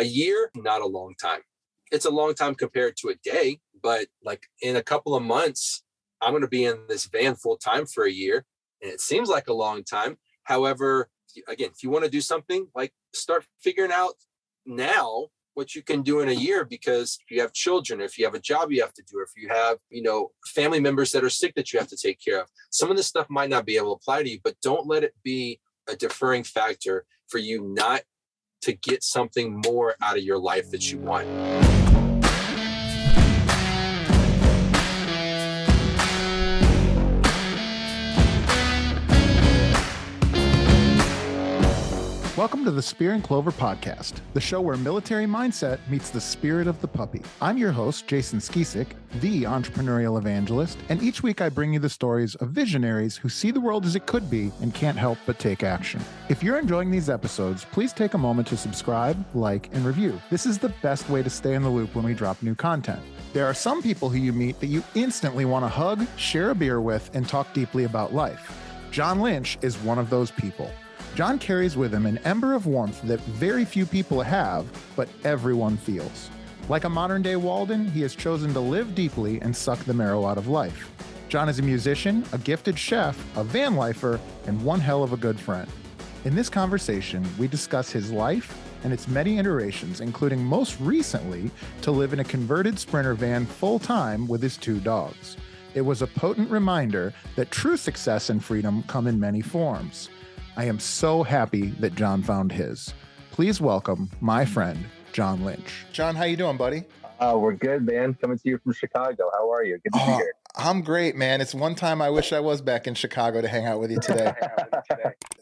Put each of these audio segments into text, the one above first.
A year, not a long time. It's a long time compared to a day, but like in a couple of months, I'm going to be in this van full time for a year. And it seems like a long time. However, again, if you want to do something, like start figuring out now what you can do in a year, because if you have children, if you have a job you have to do, or if you have, family members that are sick that you have to take care of, some of this stuff might not be able to apply to you, but don't let it be a deferring factor for you not to get something more out of your life that you want. Welcome to the Spear and Clover podcast, the show where military mindset meets the spirit of the puppy. I'm your host, Jason Skisick, the entrepreneurial evangelist, and each week I bring you the stories of visionaries who see the world as it could be and can't help but take action. If you're enjoying these episodes, please take a moment to subscribe, like, and review. This is the best way to stay in the loop when we drop new content. There are some people who you meet that you instantly want to hug, share a beer with, and talk deeply about life. John Lynch is one of those people. John carries with him an ember of warmth that very few people have, but everyone feels. Like a modern-day Walden, he has chosen to live deeply and suck the marrow out of life. John is a musician, a gifted chef, a van lifer, and one hell of a good friend. In this conversation, we discuss his life and its many iterations, including most recently to live in a converted Sprinter van full-time with his 2 dogs. It was a potent reminder that true success and freedom come in many forms. I am so happy that John found his. Please welcome my friend, John Lynch. John, how you doing, buddy? We're good, man. Coming to you from Chicago. How are you? Good to be here. I'm great, man. It's one time I wish I was back in Chicago to hang out with you today.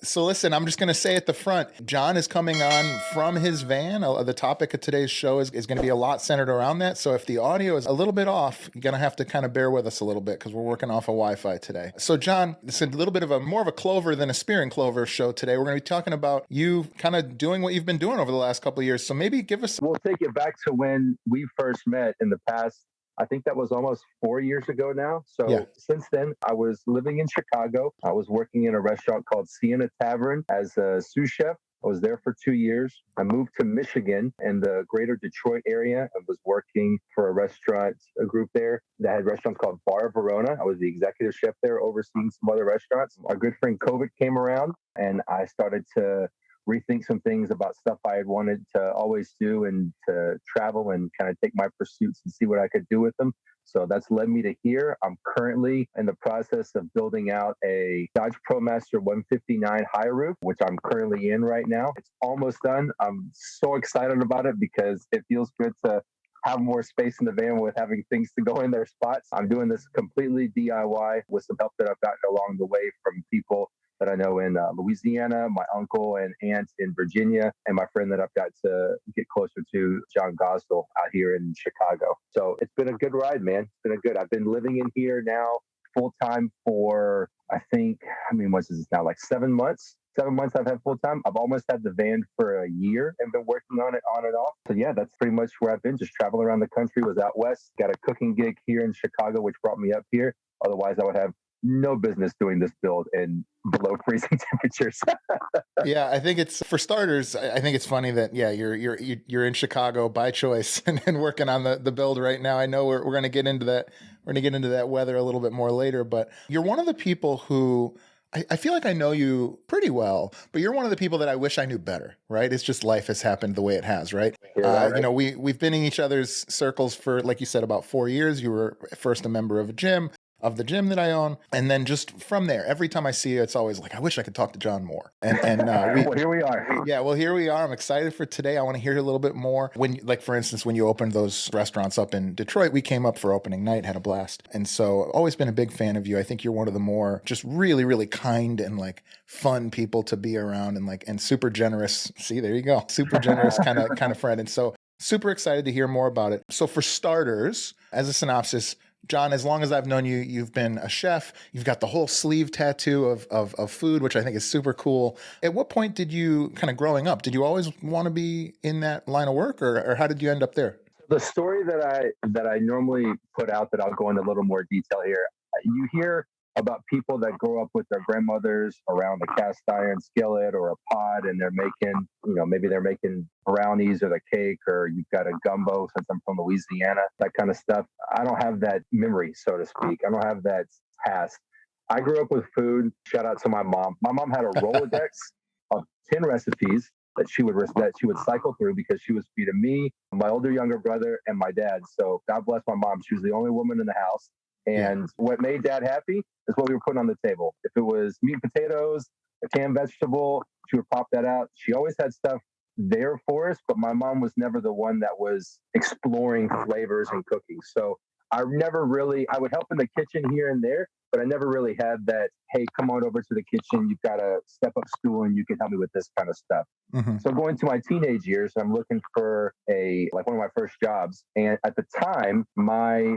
So listen, I'm just going to say at the front, John is coming on from his van. The topic of today's show is going to be a lot centered around that. So if the audio is a little bit off, you're going to have to kind of bear with us a little bit because we're working off of Wi-Fi today. So John, it's a little bit of more of a Clover than a Spear and Clover show today. We're going to be talking about you kind of doing what you've been doing over the last couple of years. So maybe give us... We'll take it back to when we first met in the past. I think that was almost 4 years ago now. So Since then, I was living in Chicago. I was working in a restaurant called Sienna Tavern as a sous chef. I was there for 2 years. I moved to Michigan in the greater Detroit area and was working for a group there that had restaurants called Bar Verona. I was the executive chef there, overseeing some other restaurants. Our good friend COVID came around and I started to rethink some things about stuff I had wanted to always do and to travel and kind of take my pursuits and see what I could do with them. So that's led me to here. I'm currently in the process of building out a Dodge Promaster 159 high roof, which I'm currently in right now. It's almost done. I'm so excited about it because it feels good to have more space in the van with having things to go in their spots. I'm doing this completely DIY with some help that I've gotten along the way from people that I know in Louisiana, my uncle and aunt in Virginia, and my friend that I've got to get closer to, John Gosdell, out here in Chicago. So it's been a good ride, man. I've been living in here now full time for, what's this now, like 7 months? 7 months I've had full time. I've almost had the van for a year and been working on it on and off. So yeah, that's pretty much where I've been, just traveling around the country. Was out west, got a cooking gig here in Chicago, which brought me up here. Otherwise I would have no business doing this build in below freezing temperatures. Yeah, I think it's, for starters, I think it's funny that you're in Chicago by choice and working on the build right now. I know we're going to get into that. We're going to get into that weather a little bit more later, but you're one of the people who I feel like I know you pretty well, but you're one of the people that I wish I knew better, right? It's just life has happened the way it has, right? Right? We've been in each other's circles for, like you said, about 4 years. You were first a member of the gym that I own. And then just from there, every time I see you, it's always like, I wish I could talk to John more. Well, here we are. Yeah, well, here we are. I'm excited for today. I want to hear a little bit more. For instance, when you opened those restaurants up in Detroit, we came up for opening night, had a blast. And so I've always been a big fan of you. I think you're one of the more just really, really kind and like fun people to be around and super generous. See, there you go. Super generous kind of friend. And so super excited to hear more about it. So for starters, as a synopsis, John, as long as I've known you, you've been a chef. You've got the whole sleeve tattoo of food, which I think is super cool. At what point did you, kind of growing up, did you always want to be in that line of work, or how did you end up there? The story that I normally put out, that I'll go into a little more detail here, you hear about people that grow up with their grandmothers around a cast iron skillet or a pot, and they're making, maybe they're making brownies or the cake, or you've got a gumbo since I'm from Louisiana, that kind of stuff. I don't have that memory, so to speak. I don't have that past. I grew up with food. Shout out to my mom. My mom had a Rolodex of 10 recipes that she would cycle through because she was feeding me, my younger brother, and my dad. So God bless my mom. She was the only woman in the house. And what made dad happy is what we were putting on the table. If it was meat and potatoes, a canned vegetable, she would pop that out. She always had stuff there for us, but my mom was never the one that was exploring flavors and cooking. So I would help in the kitchen here and there, but I never really had that, hey, come on over to the kitchen. You've got to step up stool and you can help me with this kind of stuff. Mm-hmm. So going to my teenage years, I'm looking for one of my first jobs. And at the time, my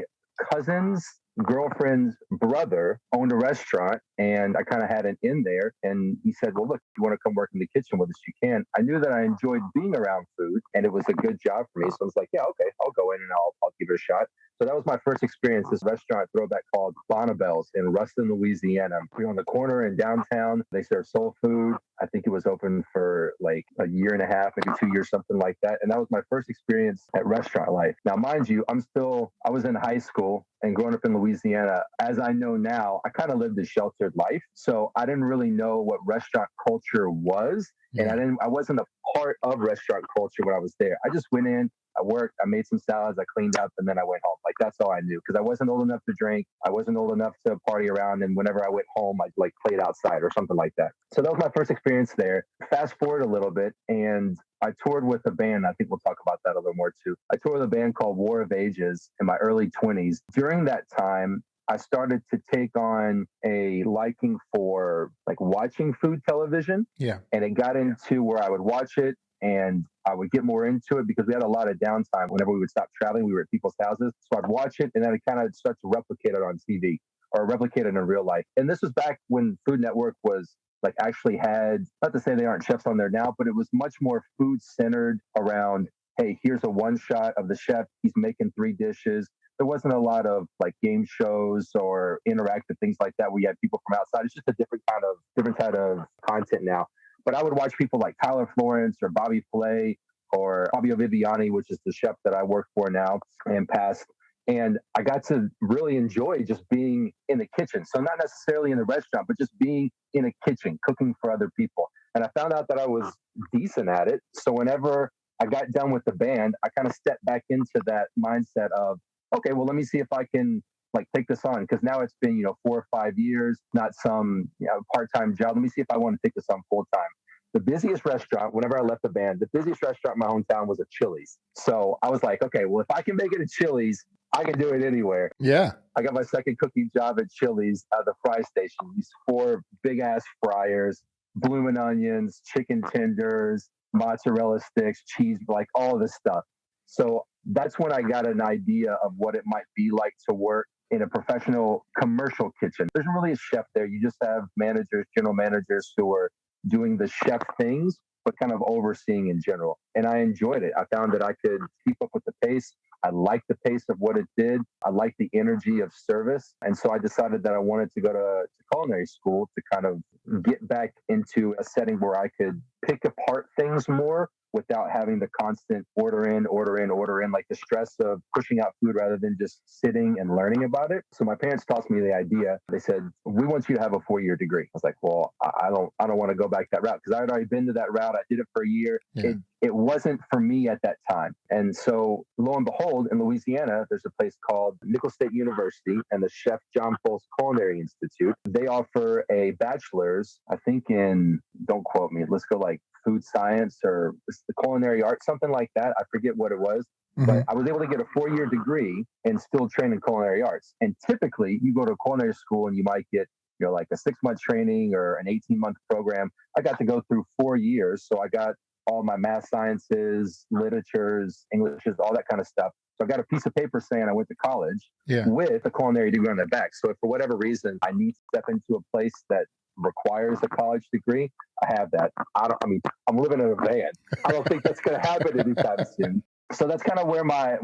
cousin's girlfriend's brother owned a restaurant, and I kind of had an in there. And he said, well, look, if you want to come work in the kitchen with us, you can. I knew that I enjoyed being around food, and it was a good job for me. So I was like, yeah, okay, I'll go in and I'll give it a shot. So that was my first experience, this restaurant throwback called Bonnabelle's in Ruston, Louisiana. We were on the corner in downtown. They serve soul food. I think it was open for like a year and a half, maybe 2 years, something like that. And that was my first experience at restaurant life. Now, mind you, I was in high school and growing up in Louisiana. As I know now, I kind of lived a sheltered life. So I didn't really know what restaurant culture was. Yeah. And I wasn't a part of restaurant culture when I was there. I just went in, I worked, I made some salads, I cleaned up, and then I went home. Like, that's all I knew, because I wasn't old enough to drink. I wasn't old enough to party around. And whenever I went home, I'd like played outside or something like that. So that was my first experience there. Fast forward a little bit, and I toured with a band. I think we'll talk about that a little more too. I toured with a band called War of Ages in my early 20s. During that time, I started to take on a liking for like watching food television. Yeah. And it got into where I would watch it and I would get more into it because we had a lot of downtime. Whenever we would stop traveling, we were at people's houses. So I'd watch it and then I'd kind of start to replicate it on TV or replicate it in real life. And this was back when Food Network was like actually had, not to say they aren't chefs on there now, but it was much more food centered around, hey, here's a one shot of the chef. He's making 3 dishes. There wasn't a lot of like game shows or interactive things like that where you had people from outside. It's just a different kind of content now. But I would watch people like Tyler Florence or Bobby Flay or Fabio Viviani, which is the chef that I work for now and past. And I got to really enjoy just being in the kitchen. So not necessarily in the restaurant, but just being in a kitchen, cooking for other people. And I found out that I was decent at it. So whenever I got done with the band, I kind of stepped back into that mindset of, okay, well, let me see if I can like take this on, because now it's been, 4 or 5 years, not some part-time job. Let me see if I want to take this on full-time. The busiest restaurant, whenever I left the band, the busiest restaurant in my hometown was a Chili's. So I was like, okay, well, if I can make it at Chili's, I can do it anywhere. Yeah. I got my second cooking job at Chili's, the fry station. These 4 big-ass fryers, blooming onions, chicken tenders, mozzarella sticks, cheese, like all of this stuff. So that's when I got an idea of what it might be like to work in a professional commercial kitchen. There's really a chef there. You just have managers, general managers who are doing the chef things, but kind of overseeing in general. And I enjoyed it. I found that I could keep up with the pace. I liked the pace of what it did. I liked the energy of service. And so I decided that I wanted to go to culinary school to kind of get back into a setting where I could pick apart things more without having the constant order in, like the stress of pushing out food rather than just sitting and learning about it. So my parents tossed me the idea. They said, we want you to have a 4-year degree. I was like, well, I don't want to go back that route, because I had already been to that route. I did it for a year. Yeah. It wasn't for me at that time. And so lo and behold, in Louisiana, there's a place called Nicholls State University and the Chef John Folse Culinary Institute. They offer a bachelor's, I think in, don't quote me, let's go like food science or the culinary arts, something like that. I forget what it was. Mm-hmm. But I was able to get a 4-year degree and still train in culinary arts. And typically you go to a culinary school and you might get like a 6-month training or an 18-month program. I got to go through 4 years. So I got all my math sciences, literatures, Englishes, all that kind of stuff. So I got a piece of paper saying I went to college with a culinary degree on the back. So if for whatever reason I need to step into a place that requires a college degree, I have that. I'm living in a van. I don't think that's going to happen anytime soon. So that's kind of where my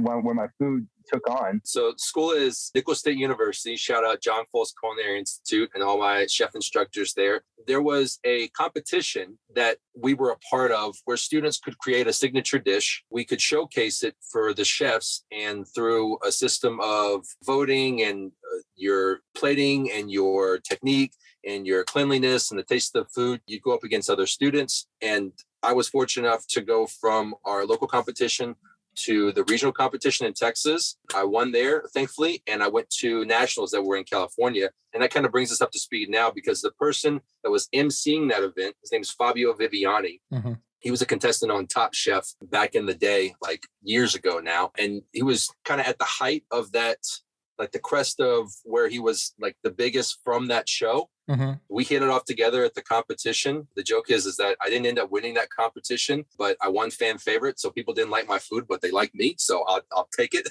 food took on. So school is Nicholls State University. Shout out John Folse Culinary Institute and all my chef instructors there. There was a competition that we were a part of where students could create a signature dish. We could showcase it for the chefs, and through a system of voting and your plating and your technique and your cleanliness and the taste of the food, you go up against other students. And I was fortunate enough to go from our local competition to the regional competition in Texas. I won there, thankfully, and I went to nationals that were in California. And that kind of brings us up to speed now, because the person that was emceeing that event, his name is Fabio Viviani. Mm-hmm. He was a contestant on Top Chef back in the day, like years ago now. And he was kind of at the height of that, like the crest of where he was like the biggest from that show. Mm-hmm. We hit it off together at the competition. The joke is that I didn't end up winning that competition, but I won fan favorite. So people didn't like my food, but they liked me. So I'll take it.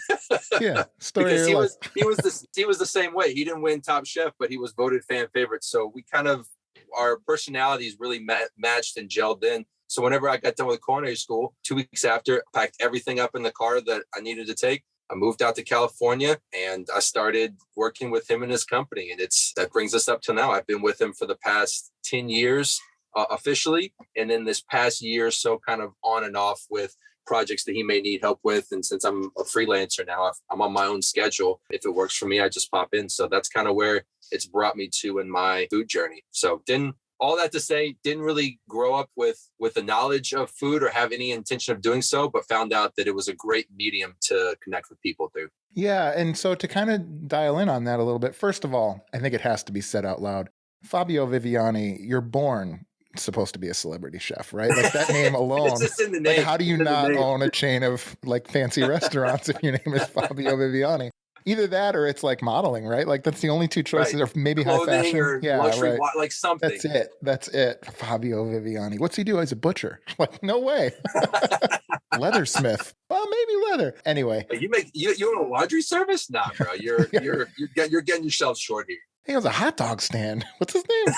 Yeah. Because he was the same way. He didn't win Top Chef, but he was voted fan favorite. So we kind of, our personalities really matched and gelled in. So whenever I got done with culinary school, 2 weeks after, I packed everything up in the car that I needed to take. I moved out to California and I started working with him in his company. And that brings us up to now. I've been with him for the past 10 years officially. And then this past year, so kind of on and off with projects that he may need help with. And since I'm a freelancer now, I'm on my own schedule. If it works for me, I just pop in. So that's kind of where it's brought me to in my food journey. So all that to say, didn't really grow up with the knowledge of food or have any intention of doing so, but found out that it was a great medium to connect with people through. Yeah. And so to kind of dial in on that a little bit, first of all, I think it has to be said out loud. Fabio Viviani, you're born supposed to be a celebrity chef, right? Like that name alone. It's just in the name. Like, how do you not own a chain of like fancy restaurants if your name is Fabio Viviani? Either that or it's like modeling, right? Like that's the only two choices, right. Or maybe clothing, high fashion. Or yeah, luxury, right. Like something. That's it. Fabio Viviani. What's he do? He's a butcher. Like, no way. Leathersmith. Well, maybe leather. Anyway. You own a laundry service? Nah, bro. You're getting yourself short here. He has a hot dog stand. What's his name?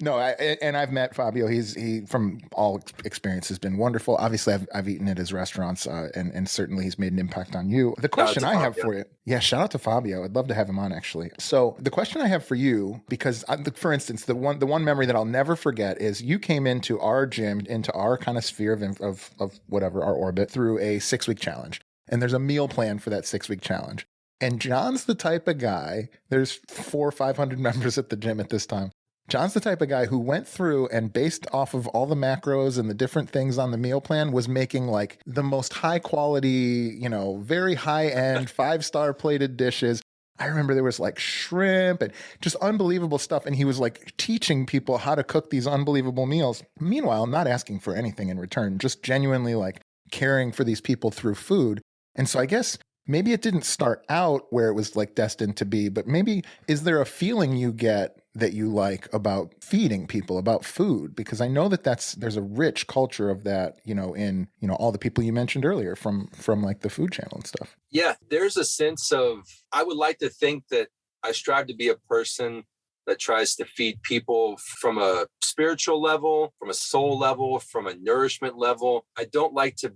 No, I've met Fabio. He from all experience has been wonderful. Obviously, I've eaten at his restaurants, and certainly he's made an impact on you. The question I have for you, shout out to Fabio. I'd love to have him on actually. So the question I have for you, because for instance, the one memory that I'll never forget is you came into our gym, into our kind of sphere of whatever our orbit through a 6-week challenge, and there's a meal plan for that 6-week challenge. And John's the type of guy, there's 400 or 500 members at the gym at this time. John's the type of guy who went through and based off of all the macros and the different things on the meal plan was making like the most high quality, very high end 5-star plated dishes. I remember there was like shrimp and just unbelievable stuff. And he was like teaching people how to cook these unbelievable meals. Meanwhile, not asking for anything in return, just genuinely like caring for these people through food. And so I guess maybe it didn't start out where it was like destined to be, but maybe is there a feeling you get that you like about feeding people, about food? Because I know that there's a rich culture of that, in, all the people you mentioned earlier from like the Food Channel and stuff. Yeah, there's a sense of, I would like to think that I strive to be a person that tries to feed people from a spiritual level, from a soul level, from a nourishment level. I don't like to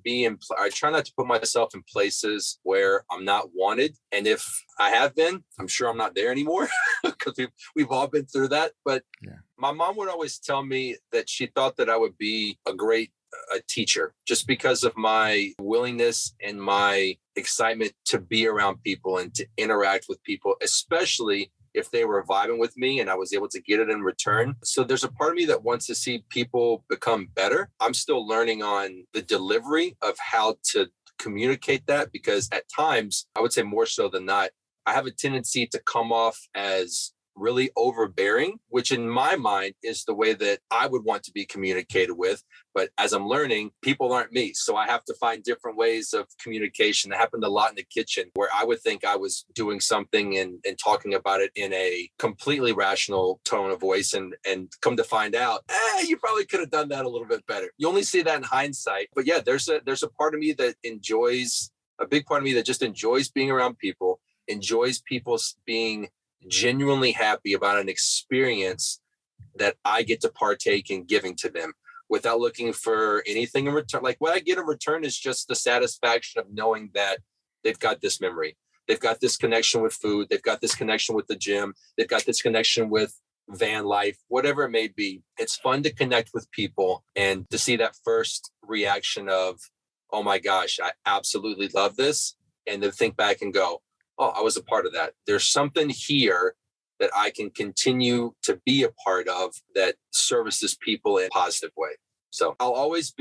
I try not to put myself in places where I'm not wanted. And if I have been, I'm sure I'm not there anymore because we've all been through that. But My mom would always tell me that she thought that I would be a great teacher just because of my willingness and my excitement to be around people and to interact with people, especially if they were vibing with me and I was able to get it in return. So there's a part of me that wants to see people become better. I'm still learning on the delivery of how to communicate that, because at times, I would say more so than not, I have a tendency to come off as really overbearing, which in my mind is the way that I would want to be communicated with. But as I'm learning, people aren't me. So I have to find different ways of communication. That happened a lot in the kitchen where I would think I was doing something and talking about it in a completely rational tone of voice and come to find out, you probably could have done that a little bit better. You only see that in hindsight. But yeah, there's a part of me that enjoys, a big part of me that just enjoys being around people, enjoys people being genuinely happy about an experience that I get to partake in giving to them, without looking for anything in return. Like what I get in return is just the satisfaction of knowing that they've got this memory. They've got this connection with food. They've got this connection with the gym. They've got this connection with van life, whatever it may be. It's fun to connect with people and to see that first reaction of, oh my gosh, I absolutely love this. And then think back and go, oh, I was a part of that. There's something here that I can continue to be a part of that services people in a positive way. So I'll always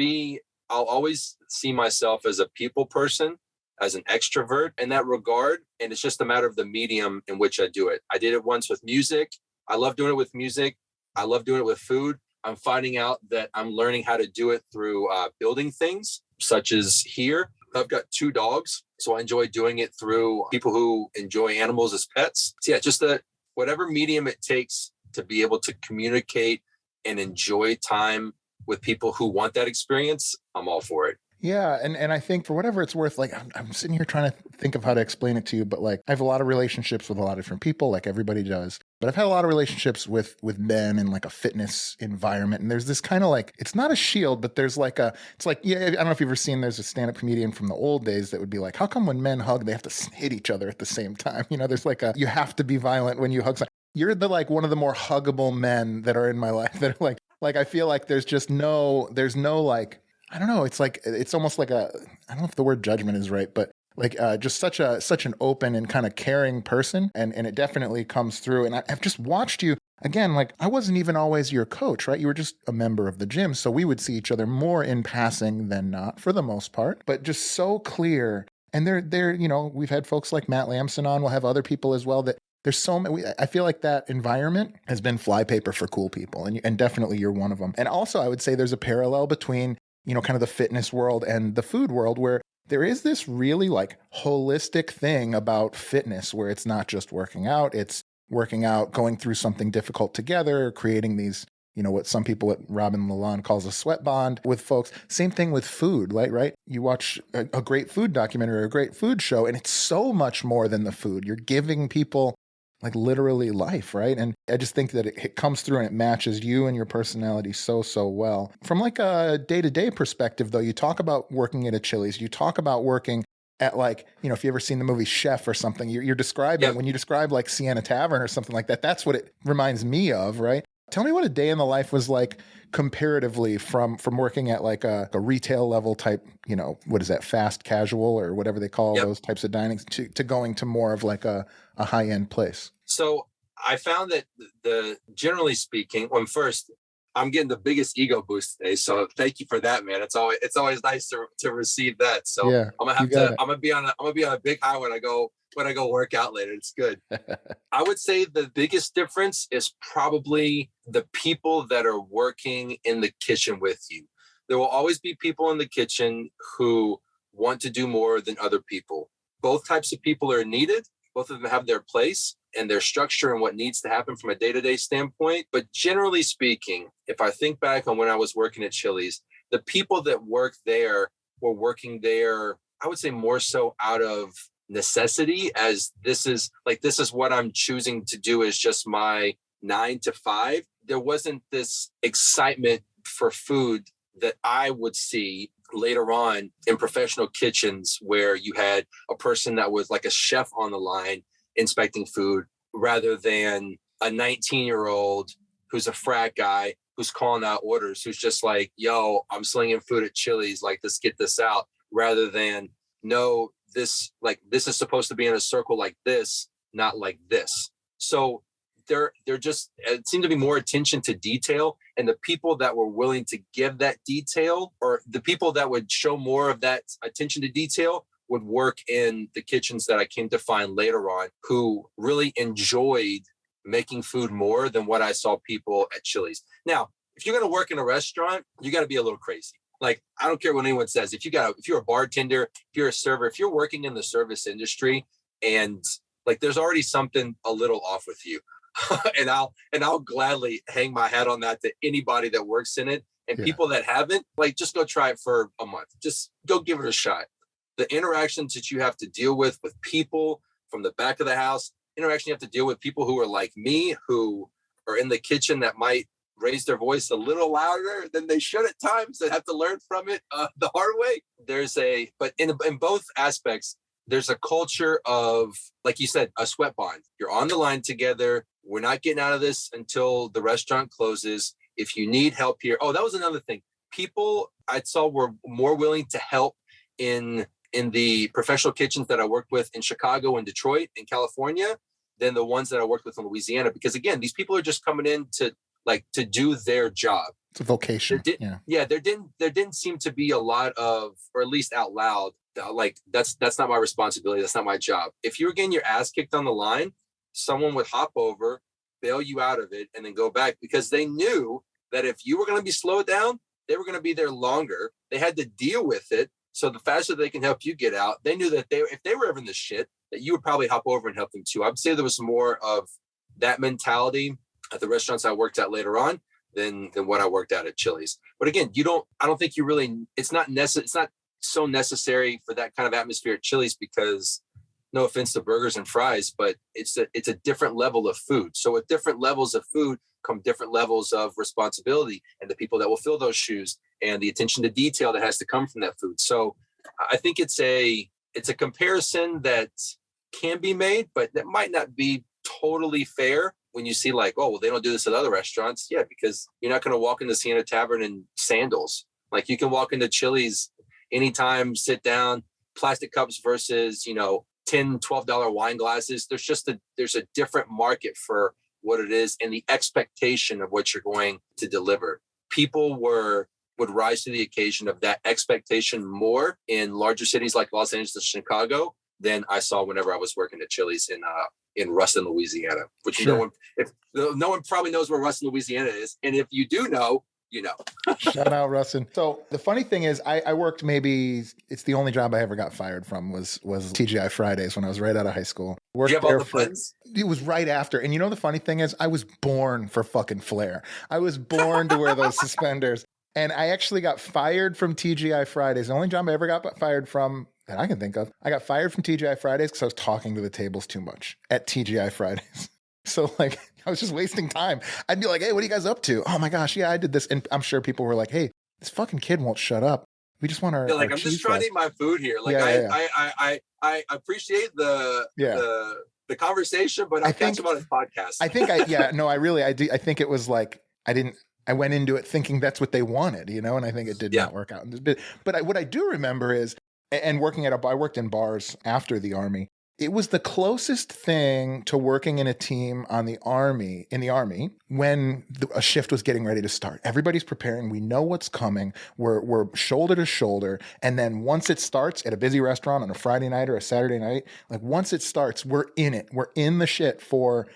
see myself as a people person, as an extrovert in that regard. And it's just a matter of the medium in which I do it. I did it once with music. I love doing it with music. I love doing it with food. I'm finding out that I'm learning how to do it through building things, such as here. I've got 2 dogs, so I enjoy doing it through people who enjoy animals as pets. So yeah, just whatever medium it takes to be able to communicate and enjoy time with people who want that experience, I'm all for it. Yeah. And I think for whatever it's worth, like I'm sitting here trying to think of how to explain it to you, but like I have a lot of relationships with a lot of different people, like everybody does. But I've had a lot of relationships with men in like a fitness environment. And there's this kind of like, it's not a shield, but there's like it's like, yeah, I don't know if you've ever seen, there's a stand-up comedian from the old days that would be like, how come when men hug, they have to hit each other at the same time? You know, there's like you have to be violent when you hug someone. You're like one of the more huggable men that are in my life that are like I feel like there's no like, I don't know. It's like, it's almost like I don't know if the word judgment is right, but like just such an open and kind of caring person. And it definitely comes through. And I've just watched you again, like I wasn't even always your coach, right? You were just a member of the gym. So we would see each other more in passing than not for the most part, but just so clear. And they're, you know, we've had folks like Matt Lamson on, we'll have other people as well that there's so many. I feel like that environment has been flypaper for cool people. And definitely you're one of them. And also I would say there's a parallel between, you know, kind of the fitness world and the food world where there is this really like holistic thing about fitness where it's not just working out, it's working out, going through something difficult together, creating these, you know, what some people at Robin Lalonde calls a sweat bond with folks. Same thing with food, right? You watch a great food documentary or a great food show, and it's so much more than the food. You're giving people like literally life, right? And I just think that it comes through and it matches you and your personality so well. From like a day-to-day perspective, though, you talk about working at a Chili's, you talk about working at like, you know, if you ever seen the movie Chef or something, you're describing, when you describe like Sienna Tavern or something like that, that's what it reminds me of, right? Tell me what a day in the life was like comparatively from working at like a retail level type, you know, what is that, fast casual or whatever they call those types of dining to going to more of like a high-end place. So I found that generally speaking, when first I'm getting the biggest ego boost today. So thank you for that, man. It's always nice to receive that. So yeah, I'm gonna be on a big high when I go work out later. It's good. I would say the biggest difference is probably the people that are working in the kitchen with you. There will always be people in the kitchen who want to do more than other people. Both types of people are needed. Both of them have their place and their structure and what needs to happen from a day-to-day standpoint. But generally speaking, if I think back on when I was working at Chili's, the people that worked there were working there, I would say more so out of necessity, as this is what I'm choosing to do is just my 9 to 5. There wasn't this excitement for food that I would see later on in professional kitchens where you had a person that was like a chef on the line inspecting food rather than a 19-year-old who's a frat guy who's calling out orders, who's just like, yo, I'm slinging food at Chili's, like, let's get this out, rather than, no, this is supposed to be in a circle like this, not like this. So there just, it seemed to be more attention to detail, and the people that were willing to give that detail, or the people that would show more of that attention to detail, would work in the kitchens that I came to find later on, who really enjoyed making food more than what I saw people at Chili's. Now, if you're going to work in a restaurant, you got to be a little crazy. Like, I don't care what anyone says. If you're a bartender, if you're a server, if you're working in the service industry, and like, there's already something a little off with you. and I'll gladly hang my hat on that to anybody that works in it. And people that haven't, like, just go try it for a month. Just go give it a shot. The interactions that you have to deal with people from the back of the house, interaction you have to deal with people who are like me, who are in the kitchen that might raise their voice a little louder than they should at times and have to learn from it the hard way. But in both aspects, there's a culture of, like you said, a sweat bond. You're on the line together. We're not getting out of this until the restaurant closes. If you need help here. Oh, that was another thing. People I saw were more willing to help in the professional kitchens that I worked with in Chicago and Detroit and California than the ones that I worked with in Louisiana. Because again, these people are just coming in to do their job. It's a vocation. There didn't seem to be a lot of, or at least out loud, like that's not my responsibility. That's not my job. If you were getting your ass kicked on the line, someone would hop over, bail you out of it, and then go back, because they knew that if you were going to be slowed down, they were going to be there longer. They had to deal with it. So the faster they can help you get out, they knew that if they were ever in the shit, that you would probably hop over and help them too. I would say there was more of that mentality at the restaurants I worked at later on than what I worked at Chili's. But again, I don't think you really, it's not so necessary for that kind of atmosphere at Chili's, because no offense to burgers and fries, but it's a different level of food. So with different levels of food come different levels of responsibility, and the people that will fill those shoes and the attention to detail that has to come from that food. So I think it's a comparison that can be made, but that might not be totally fair when you see like, oh, well, they don't do this at other restaurants. Yeah, because you're not going to walk into Sienna Tavern in sandals. Like you can walk into Chili's anytime, sit down, plastic cups versus, $10, $12 wine glasses. There's a different market for what it is and the expectation of what you're going to deliver. People would rise to the occasion of that expectation more in larger cities like Los Angeles and Chicago than I saw whenever I was working at Chili's in Ruston, Louisiana, which sure. no one probably knows where Ruston, Louisiana is. And if you do know, you know. Shout out Ruston. So the funny thing is I worked, maybe it's the only job I ever got fired from was TGI Fridays when I was right out of high school. Did you have all the buttons? It was right after. And the funny thing is I was born for fucking flair. I was born to wear those suspenders. And I actually got fired from TGI Fridays. The only job I ever got fired from that I can think of. I got fired from TGI Fridays because I was talking to the tables too much at TGI Fridays. So like I was just wasting time. I'd be like, hey, what are you guys up to? Oh my gosh, yeah, I did this. And I'm sure people were like, hey, this fucking kid won't shut up. We just want our I'm just trying to eat my food here. Like I appreciate the conversation, but I'll catch him on his podcast. I think I do. I think it was like I went into it thinking that's what they wanted, and I think it did not work out. But what I do remember is, and I worked in bars after the Army. It was the closest thing to working in a team in the Army when a shift was getting ready to start. Everybody's preparing. We know what's coming. We're shoulder to shoulder. And then once it starts at a busy restaurant on a Friday night or a Saturday night, like once it starts, we're in it. We're in the shit for,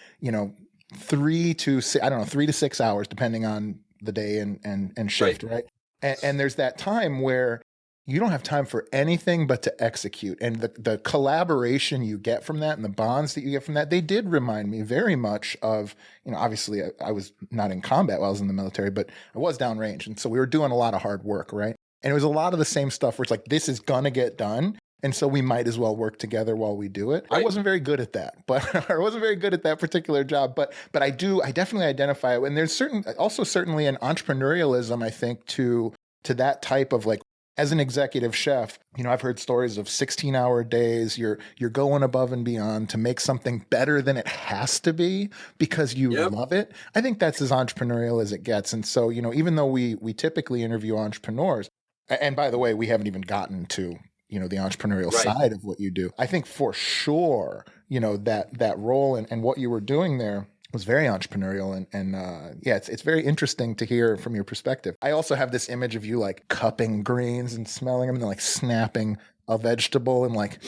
3 to 6 hours, depending on the day and shift, right? And there's that time where you don't have time for anything but to execute. And the collaboration you get from that and the bonds that you get from that, they did remind me very much of, obviously I was not in combat while I was in the military, but I was downrange. And so we were doing a lot of hard work, right? And it was a lot of the same stuff where it's like, this is going to get done. And so we might as well work together while we do it. Right. I wasn't very good at that, but I wasn't very good at that particular job. But I definitely identify it. And there's certainly an entrepreneurialism, I think, to that type of like, as an executive chef, I've heard stories of 16-hour days. You're going above and beyond to make something better than it has to be because you love it. I think that's as entrepreneurial as it gets. And so, even though we typically interview entrepreneurs, and by the way, we haven't even gotten to, the entrepreneurial side of what you do. I think for sure, that role and what you were doing there was very entrepreneurial and it's very interesting to hear from your perspective. I also have this image of you like cupping greens and smelling them and then like snapping a vegetable and like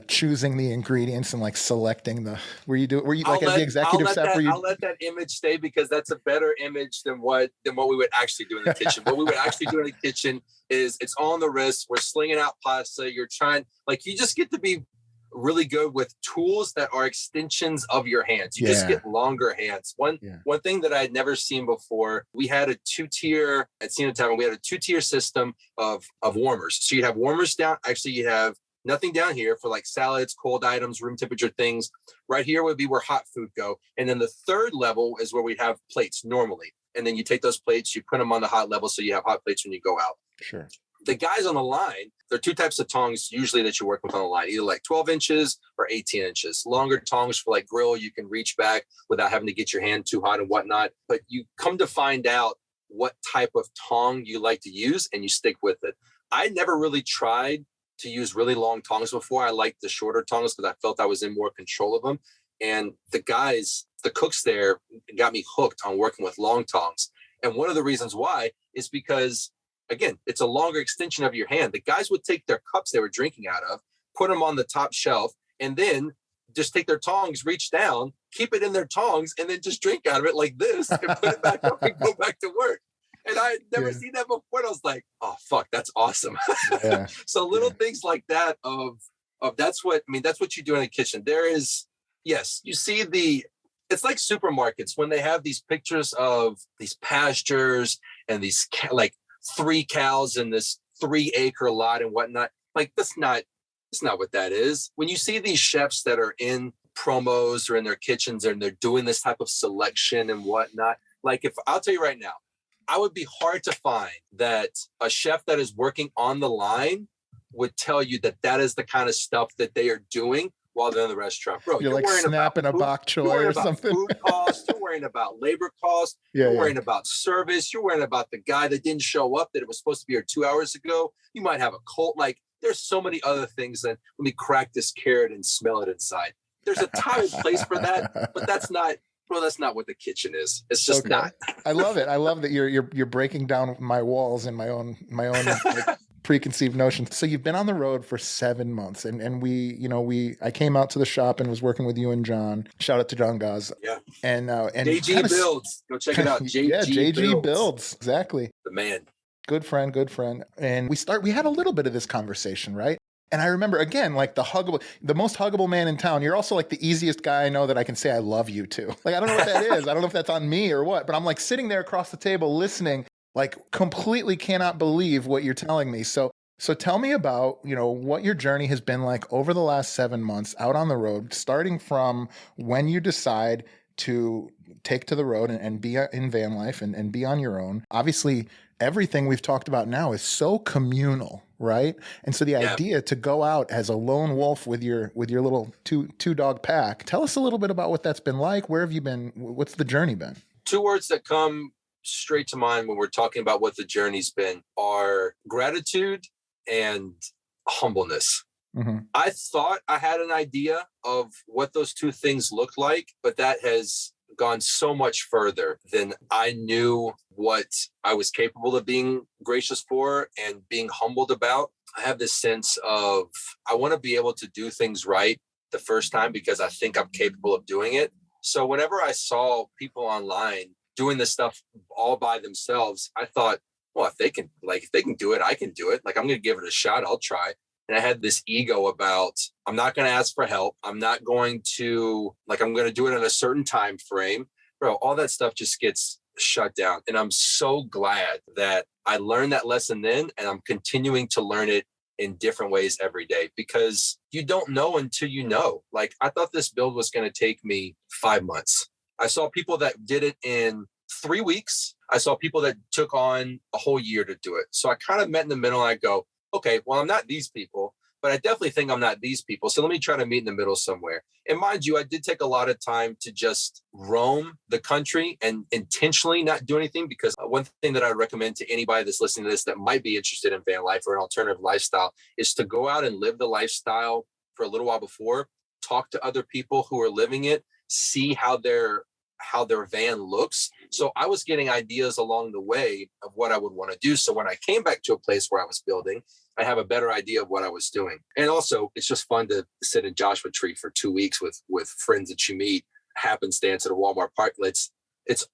choosing the ingredients and like selecting as the executive chef? I'll let that image stay because that's a better image than what we would actually do in the kitchen. What we would actually do in the kitchen is it's on the wrist. We're slinging out pasta. You're trying, you just get to be really good with tools that are extensions of your hands. You just get longer hands. One thing that I had never seen before, we had a 2-tier at Sienna Tavern. We had a 2-tier system of warmers. So you'd have warmers down. Actually, you'd have nothing down here for like salads, cold items, room temperature things. Right here would be where hot food go. And then the third level is where we'd have plates normally. And then you take those plates, you put them on the hot level so you have hot plates when you go out. Sure. The guys on the line, there are two types of tongs usually that you work with on the line, either like 12 inches or 18 inches. Longer tongs for like grill, you can reach back without having to get your hand too hot and whatnot. But you come to find out what type of tong you like to use and you stick with it. I never really tried to use really long tongs before. I liked the shorter tongs because I felt I was in more control of them. And the guys, the cooks there got me hooked on working with long tongs. And one of the reasons why is because, again, it's a longer extension of your hand. The guys would take their cups they were drinking out of, put them on the top shelf, and then just take their tongs, reach down, keep it in their tongs, and then just drink out of it like this and put it back up and go back to work. And I had never seen that before. And I was like, oh, fuck, that's awesome. Yeah. So little things like that of that's what you do in the kitchen. There is, yes, you see it's like supermarkets when they have these pictures of these pastures and these like 3 cows in this 3-acre lot and whatnot. Like that's not what that is. When you see these chefs that are in promos or in their kitchens and they're doing this type of selection and whatnot, like if I'll tell you right now, I would be hard to find that a chef that is working on the line would tell you that is the kind of stuff that they are doing while they're in the restaurant. Bro, you're like snapping a bok choy or something. Food costs, you're worrying about labor costs, you're worrying about service, you're worrying about the guy that didn't show up that it was supposed to be here 2 hours ago. You might have a cold. Like there's so many other things that let me crack this carrot and smell it inside. There's a time and place for that, but that's not what the kitchen is. It's just not. I love it. I love that you're breaking down my walls and my own like, preconceived notions. So you've been on the road for 7 months, and I came out to the shop and was working with you and John. Shout out to John Gaz. Yeah. And JG Builds. Go check it out. JG Builds. Exactly. The man. Good friend. And we had a little bit of this conversation, right? And I remember, again, like the most huggable man in town. You're also like the easiest guy I know that I can say I love you to. Like, I don't know what that is. I don't know if that's on me or what, but I'm like sitting there across the table listening, like completely cannot believe what you're telling me. So tell me about, what your journey has been like over the last 7 months out on the road, starting from when you decide to take to the road and be in van life and be on your own. Obviously, everything we've talked about now is so communal, right? And so the idea to go out as a lone wolf with your little two dog pack. Tell us a little bit about what that's been like. Where have you been? What's the journey been? 2 words that come straight to mind when we're talking about what the journey's been are gratitude and humbleness. Mm-hmm. I thought I had an idea of what those 2 things look like, but that has gone so much further than I knew what I was capable of being gracious for and being humbled about. I have this sense of I want to be able to do things right the first time because I think I'm capable of doing it. So whenever I saw people online doing this stuff all by themselves, I thought, well, if they can do it, I can do it. Like, I'm going to give it a shot. I'll try. And I had this ego about, I'm not going to ask for help. I'm not going to, I'm going to do it in a certain time frame. Bro, all that stuff just gets shut down. And I'm so glad that I learned that lesson then, and I'm continuing to learn it in different ways every day, because you don't know until you know. Like, I thought this build was going to take me 5 months. I saw people that did it in 3 weeks. I saw people that took on a whole year to do it. So I kind of met in the middle, and I go, okay, well, I'm not these people, but I definitely think I'm not these people. So let me try to meet in the middle somewhere. And mind you, I did take a lot of time to just roam the country and intentionally not do anything, because one thing that I recommend to anybody that's listening to this that might be interested in van life or an alternative lifestyle is to go out and live the lifestyle for a little while before, talk to other people who are living it, see how their van looks. So I was getting ideas along the way of what I would want to do. So when I came back to a place where I was building, I have a better idea of what I was doing. And also, it's just fun to sit in Joshua Tree for 2 weeks with friends that you meet, happenstance at a Walmart park. It's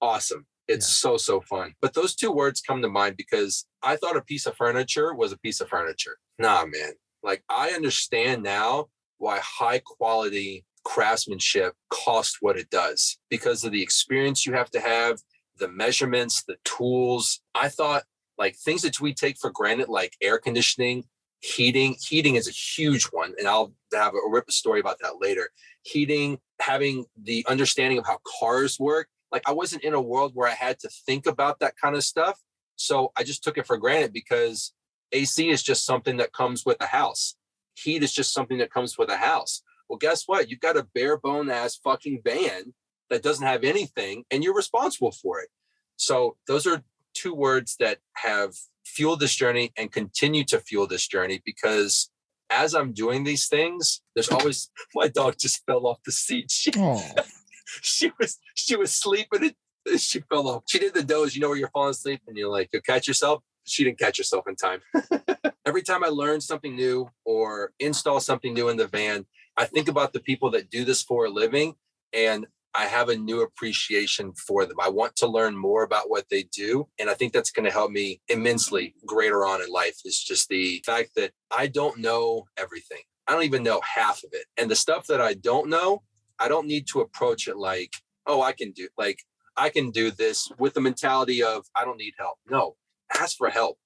awesome. It's so fun. But those 2 words come to mind because I thought a piece of furniture was a piece of furniture. Nah, man. Like, I understand now why high quality craftsmanship costs what it does, because of the experience you have to have, the measurements, the tools. I thought, like, things that we take for granted, like air conditioning, heating is a huge one. And I'll have a story about that later. Heating, having the understanding of how cars work, Like I wasn't in a world where I had to think about that kind of stuff. So I just took it for granted because AC is just something that comes with a house. Heat is just something that comes with a house. Well, guess what? You've got a bare bone ass fucking van that doesn't have anything and you're responsible for it. So those are two words that have fueled this journey and continue to fuel this journey, because as I'm doing these things, there's always, my dog just fell off the seat. She was sleeping and she fell off. She did the doze, you know, where you're falling asleep and you're like, you'll catch yourself. She didn't catch herself in time. Every time I learn something new or install something new in the van, I think about the people that do this for a living, and I have a new appreciation for them. I want to learn more about what they do. And I think that's going to help me immensely greater on in life. It's just the fact that I don't know everything. I don't even know half of it. And the stuff that I don't know, I don't need to approach it like, oh, I can do this with the mentality of I don't need help. No, ask for help.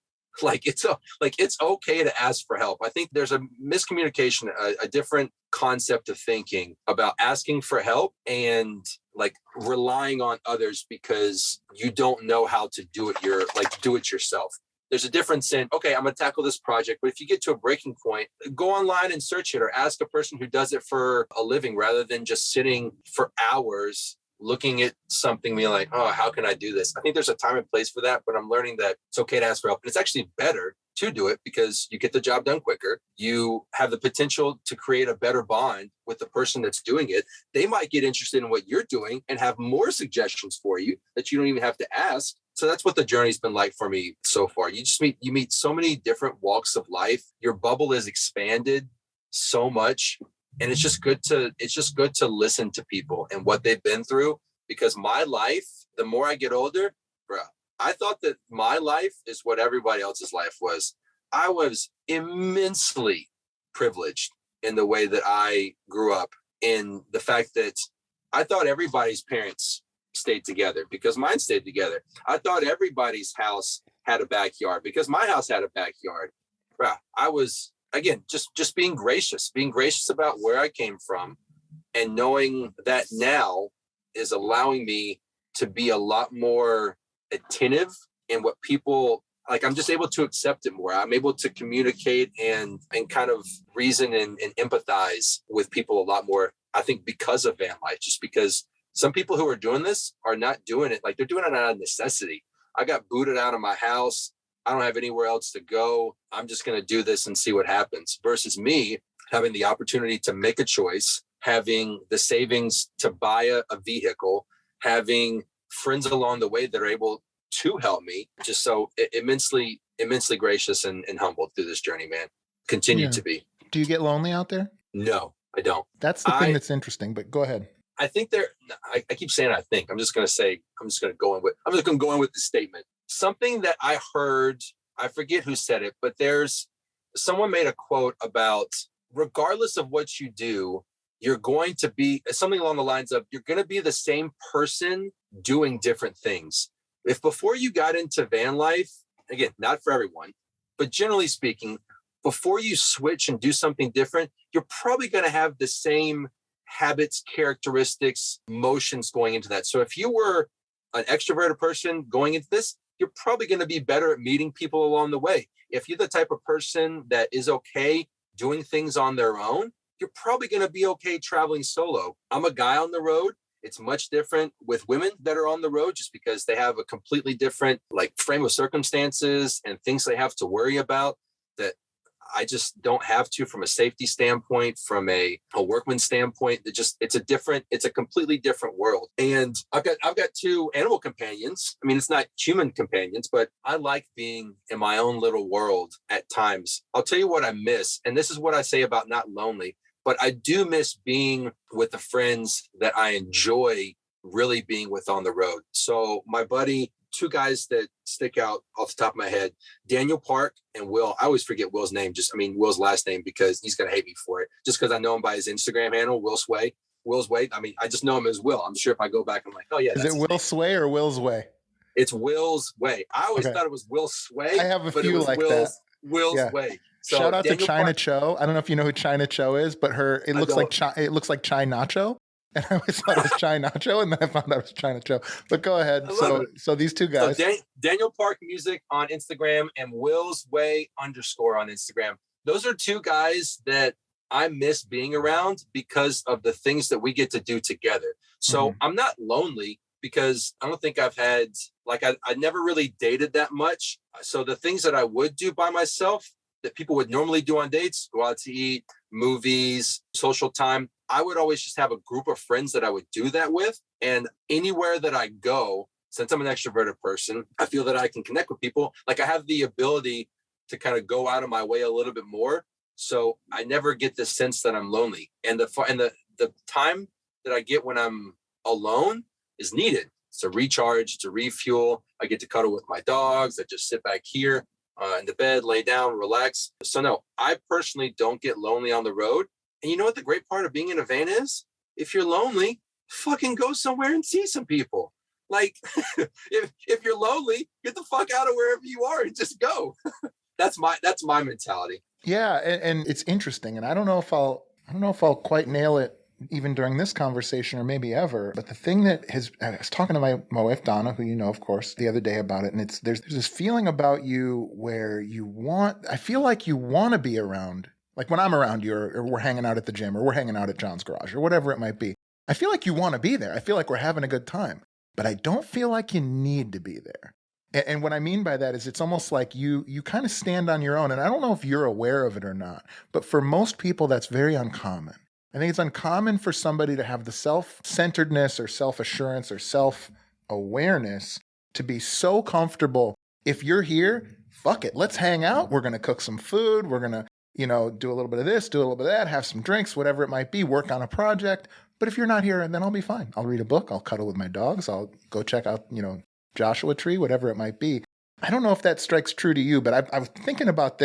It's okay to ask for help. I think there's a miscommunication, a different concept of thinking about asking for help and like relying on others because you don't know how to do it. Do it yourself. There's a difference in, okay, I'm going to tackle this project, but if you get to a breaking point, go online and search it or ask a person who does it for a living rather than just sitting for hours looking at something, being like, oh, how can I do this? I think there's a time and place for that, but I'm learning that it's okay to ask for help. And it's actually better to do it because you get the job done quicker. You have the potential to create a better bond with the person that's doing it. They might get interested in what you're doing and have more suggestions for you that you don't even have to ask. So that's what the journey's been like for me so far. You meet so many different walks of life. Your bubble is expanded so much. And it's just good to listen to people and what they've been through, because my life, the more I get older, bro, I thought that my life is what everybody else's life was. I was immensely privileged in the way that I grew up, in the fact that I thought everybody's parents stayed together because mine stayed together. I thought everybody's house had a backyard because my house had a backyard. Bro, I was, again, just being gracious about where I came from, and knowing that now is allowing me to be a lot more attentive in what people like. I'm just able to accept it more. I'm able to communicate and kind of reason and empathize with people a lot more, I think, because of van life. Just because some people who are doing this are not doing it like they're doing it out of necessity. I got booted out of my house. I don't have anywhere else to go. I'm just going to do this and see what happens, versus me having the opportunity to make a choice, having the savings to buy a vehicle, having friends along the way that are able to help me. Just so immensely gracious and humbled through this journey, man. Continue to be. Do you get lonely out there? No, I don't. That's the thing that's interesting, but go ahead. I think I keep saying I think. I'm just going to go in with the statement. Something that I heard, I forget who said it, but someone made a quote about, regardless of what you do, you're going to be something along the lines of, you're going to be the same person doing different things. If before you got into van life, again, not for everyone, but generally speaking, before you switch and do something different, you're probably going to have the same habits, characteristics, motions going into that. So if you were an extroverted person going into this, you're probably going to be better at meeting people along the way. If you're the type of person that is okay doing things on their own, you're probably going to be okay traveling solo. I'm a guy on the road. It's much different with women that are on the road, just because they have a completely different frame of circumstances and things they have to worry about that I just don't have to, from a safety standpoint, from a workman standpoint. It's a completely different world. And I've got two animal companions. I mean, it's not human companions, but I like being in my own little world at times. I'll tell you what I miss. And this is what I say about not lonely, but I do miss being with the friends that I enjoy really being with on the road. So my buddy, two guys that stick out off the top of my head, Daniel Park and Will. I always forget Will's name, Will's last name, because he's going to hate me for it. Just because I know him by his Instagram handle, Will's Way. I mean, I just know him as Will. I'm sure if I go back, I'm like, oh yeah. Is it Will Sway or Will's Way? It's Will's Way. I always thought it was Will Sway. I have a few like that. Will's Way. So shout out Daniel to China Park. Cho. I don't know if you know who China Cho is, but it looks like Chai Nacho. And I always thought it was Chai Nacho, and then I found out it was China Cho. But go ahead. So these two guys. So Daniel Park Music on Instagram and Will's Way _ on Instagram. Those are two guys that I miss being around because of the things that we get to do together. So I'm not lonely because I don't think I've had, like, I never really dated that much. So the things that I would do by myself that people would normally do on dates, go out to eat, movies, social time, I would always just have a group of friends that I would do that with. And anywhere that I go, since I'm an extroverted person, I feel that I can connect with people. Like, I have the ability to kind of go out of my way a little bit more. So I never get the sense that I'm lonely. And the time that I get when I'm alone is needed. It's to recharge, to refuel. I get to cuddle with my dogs. I just sit back here in the bed, lay down, relax. So no, I personally don't get lonely on the road. And you know what the great part of being in a van is? If you're lonely, fucking go somewhere and see some people. Like, if you're lonely, get the fuck out of wherever you are and just go. That's my mentality. Yeah, and it's interesting, and I don't know if I'll quite nail it even during this conversation or maybe ever. But the thing that I was talking to my wife Donna, who you know, of course, the other day about it, and there's this feeling about you where I feel like you want to be around. Like when I'm around you, or we're hanging out at the gym, or we're hanging out at John's garage, or whatever it might be. I feel like you want to be there. I feel like we're having a good time, but I don't feel like you need to be there. And what I mean by that is it's almost like you kind of stand on your own. And I don't know if you're aware of it or not, but for most people, that's very uncommon. I think it's uncommon for somebody to have the self-centeredness or self-assurance or self-awareness to be so comfortable. If you're here, fuck it, let's hang out. We're going to cook some food. We're going to, do a little bit of this, do a little bit of that, have some drinks, whatever it might be, work on a project. But if you're not here, then I'll be fine. I'll read a book. I'll cuddle with my dogs. I'll go check out, Joshua Tree, whatever it might be. I don't know if that strikes true to you, but I was thinking about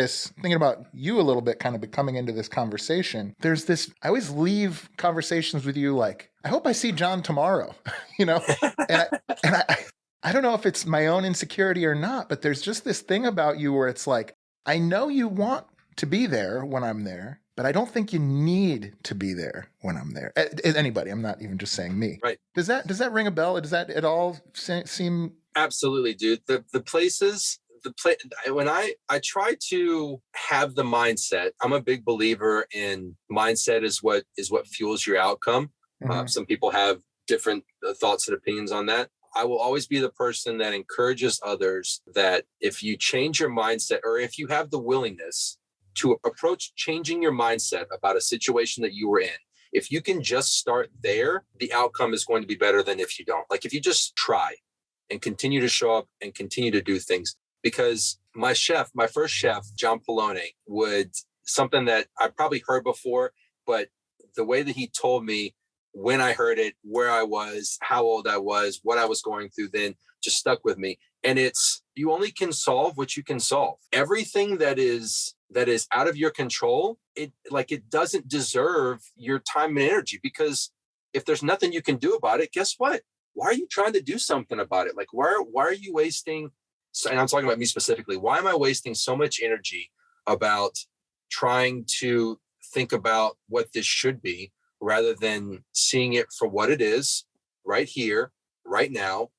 you a little bit, kind of coming into this conversation. There's this, I always leave conversations with you like, I hope I see John tomorrow, and I don't know if it's my own insecurity or not, but there's just this thing about you where it's like, I know you want to be there when I'm there, but I don't think you need to be there when I'm there. Anybody, I'm not even just saying me. Right. Does that ring a bell? Does that at all seem? Absolutely, dude. When I try to have the mindset, I'm a big believer in mindset is what fuels your outcome. Mm-hmm. Some people have different thoughts and opinions on that. I will always be the person that encourages others that if you change your mindset, or if you have the willingness to approach changing your mindset about a situation that you were in, if you can just start there, the outcome is going to be better than if you don't. Like if you just try and continue to show up and continue to do things. Because my first chef, John Polone, something that I probably heard before, but the way that he told me when I heard it, where I was, how old I was, what I was going through then, just stuck with me. And it's, you only can solve what you can solve. Everything that is out of your control, it doesn't deserve your time and energy, because if there's nothing you can do about it, guess what? Why are you trying to do something about it? Like, why are you wasting, and I'm talking about me specifically, why am I wasting so much energy about trying to think about what this should be rather than seeing it for what it is right here, right now,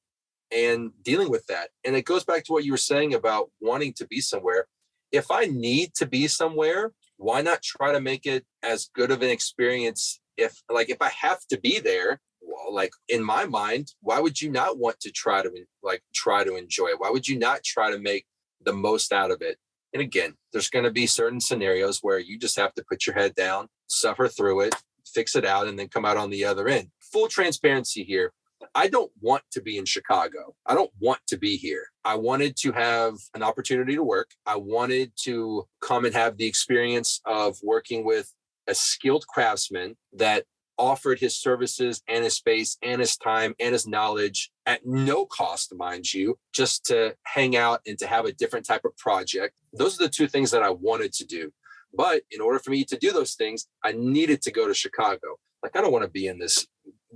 and dealing with that? And it goes back to what you were saying about wanting to be somewhere. If I need to be somewhere, why not try to make it as good of an experience? If I have to be there, well, like in my mind, why would you not want to try to enjoy it? Why would you not try to make the most out of it? And again, there's going to be certain scenarios where you just have to put your head down, suffer through it, fix it out, and then come out on the other end. Full transparency here. I don't want to be in Chicago. I don't want to be here. I wanted to have an opportunity to work. I wanted to come and have the experience of working with a skilled craftsman that offered his services and his space and his time and his knowledge at no cost, mind you, just to hang out and to have a different type of project. Those are the two things that I wanted to do. But in order for me to do those things, I needed to go to Chicago. Like, I don't want to be in this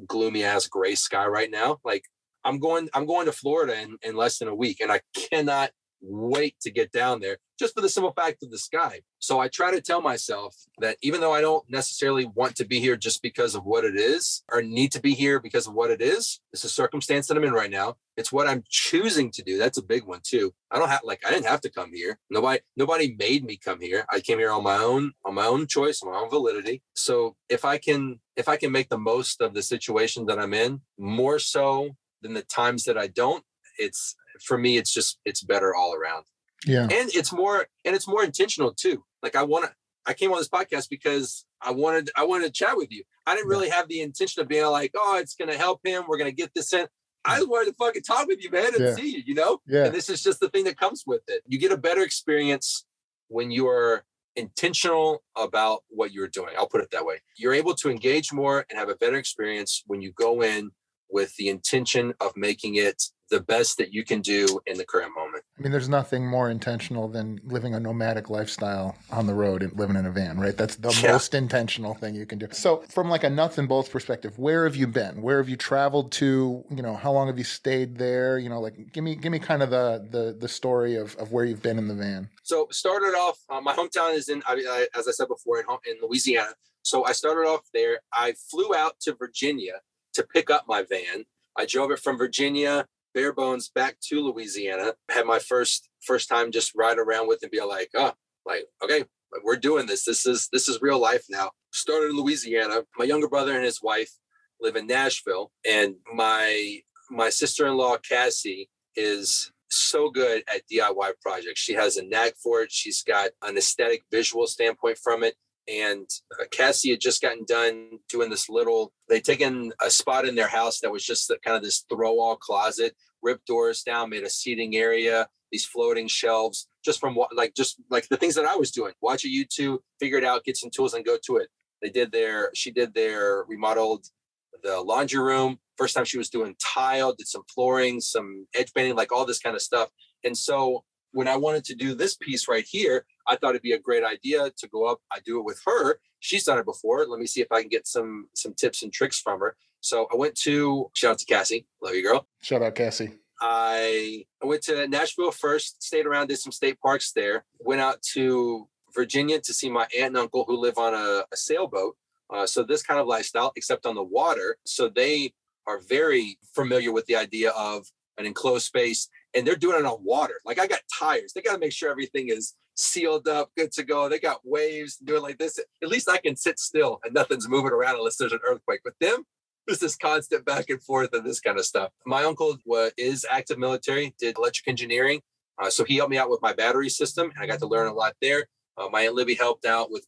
gloomy ass gray sky right now. Like, I'm going to Florida in less than a week, and I cannot wait to get down there just for the simple fact of the sky. So I try to tell myself that even though I don't necessarily want to be here just because of what it is, or need to be here because of what it is, it's a circumstance that I'm in right now. It's what I'm choosing to do. That's a big one too. I didn't have to come here. Nobody made me come here. I came here on my own choice, on my own validity. So if I can make the most of the situation that I'm in, more so than the times that I don't, for me, it's better all around. Yeah. And it's more intentional too. Like I came on this podcast because I wanted to chat with you. I didn't really have the intention of being like, oh, it's going to help him. We're going to get this in. I just wanted to fucking talk with you, man, and see you, Yeah. And this is just the thing that comes with it. You get a better experience when you are intentional about what you're doing. I'll put it that way. You're able to engage more and have a better experience when you go in with the intention of making it the best that you can do in the current moment. I mean, there's nothing more intentional than living a nomadic lifestyle on the road and living in a van, right? That's the most intentional thing you can do. So from like a nuts and bolts perspective, where have you been? Where have you traveled to? How long have you stayed there? Like give me kind of the story of where you've been in the van. So started off, my hometown is as I said before, in Louisiana. So I started off there. I flew out to Virginia to pick up my van. I drove it from Virginia, bare bones, back to Louisiana. Had my first time just ride around with and be like, okay, we're doing this. This is real life now. Started in Louisiana. My younger brother and his wife live in Nashville, and my sister-in-law Cassie is so good at DIY projects. She has a knack for it. She's got an aesthetic visual standpoint from it. And Cassie had just gotten done doing they'd taken a spot in their house that was just kind of this throw-all closet, ripped doors down, made a seating area, these floating shelves, just like the things that I was doing. Watch a YouTube, figure it out, get some tools and go to it. She did their remodeled the laundry room. First time she was doing tile, did some flooring, some edge banding, like all this kind of stuff. And so when I wanted to do this piece right here, I thought it'd be a great idea to go up. I do it with her. She's done it before. Let me see if I can get some tips and tricks from her. So I went to, shout out to Cassie. Love you, girl. Shout out, Cassie. I went to Nashville first, stayed around, did some state parks there, went out to Virginia to see my aunt and uncle who live on a sailboat. So this kind of lifestyle, except on the water. So they are very familiar with the idea of an enclosed space, and they're doing it on water. Like I got tires. They got to make sure everything is sealed up, good to go. They got waves doing like this. At least I can sit still and nothing's moving around unless there's an earthquake. With them, there's this constant back and forth and this kind of stuff. My uncle is active military, did electric engineering. So he helped me out with my battery system, and I got to learn a lot there. My Aunt Libby helped out with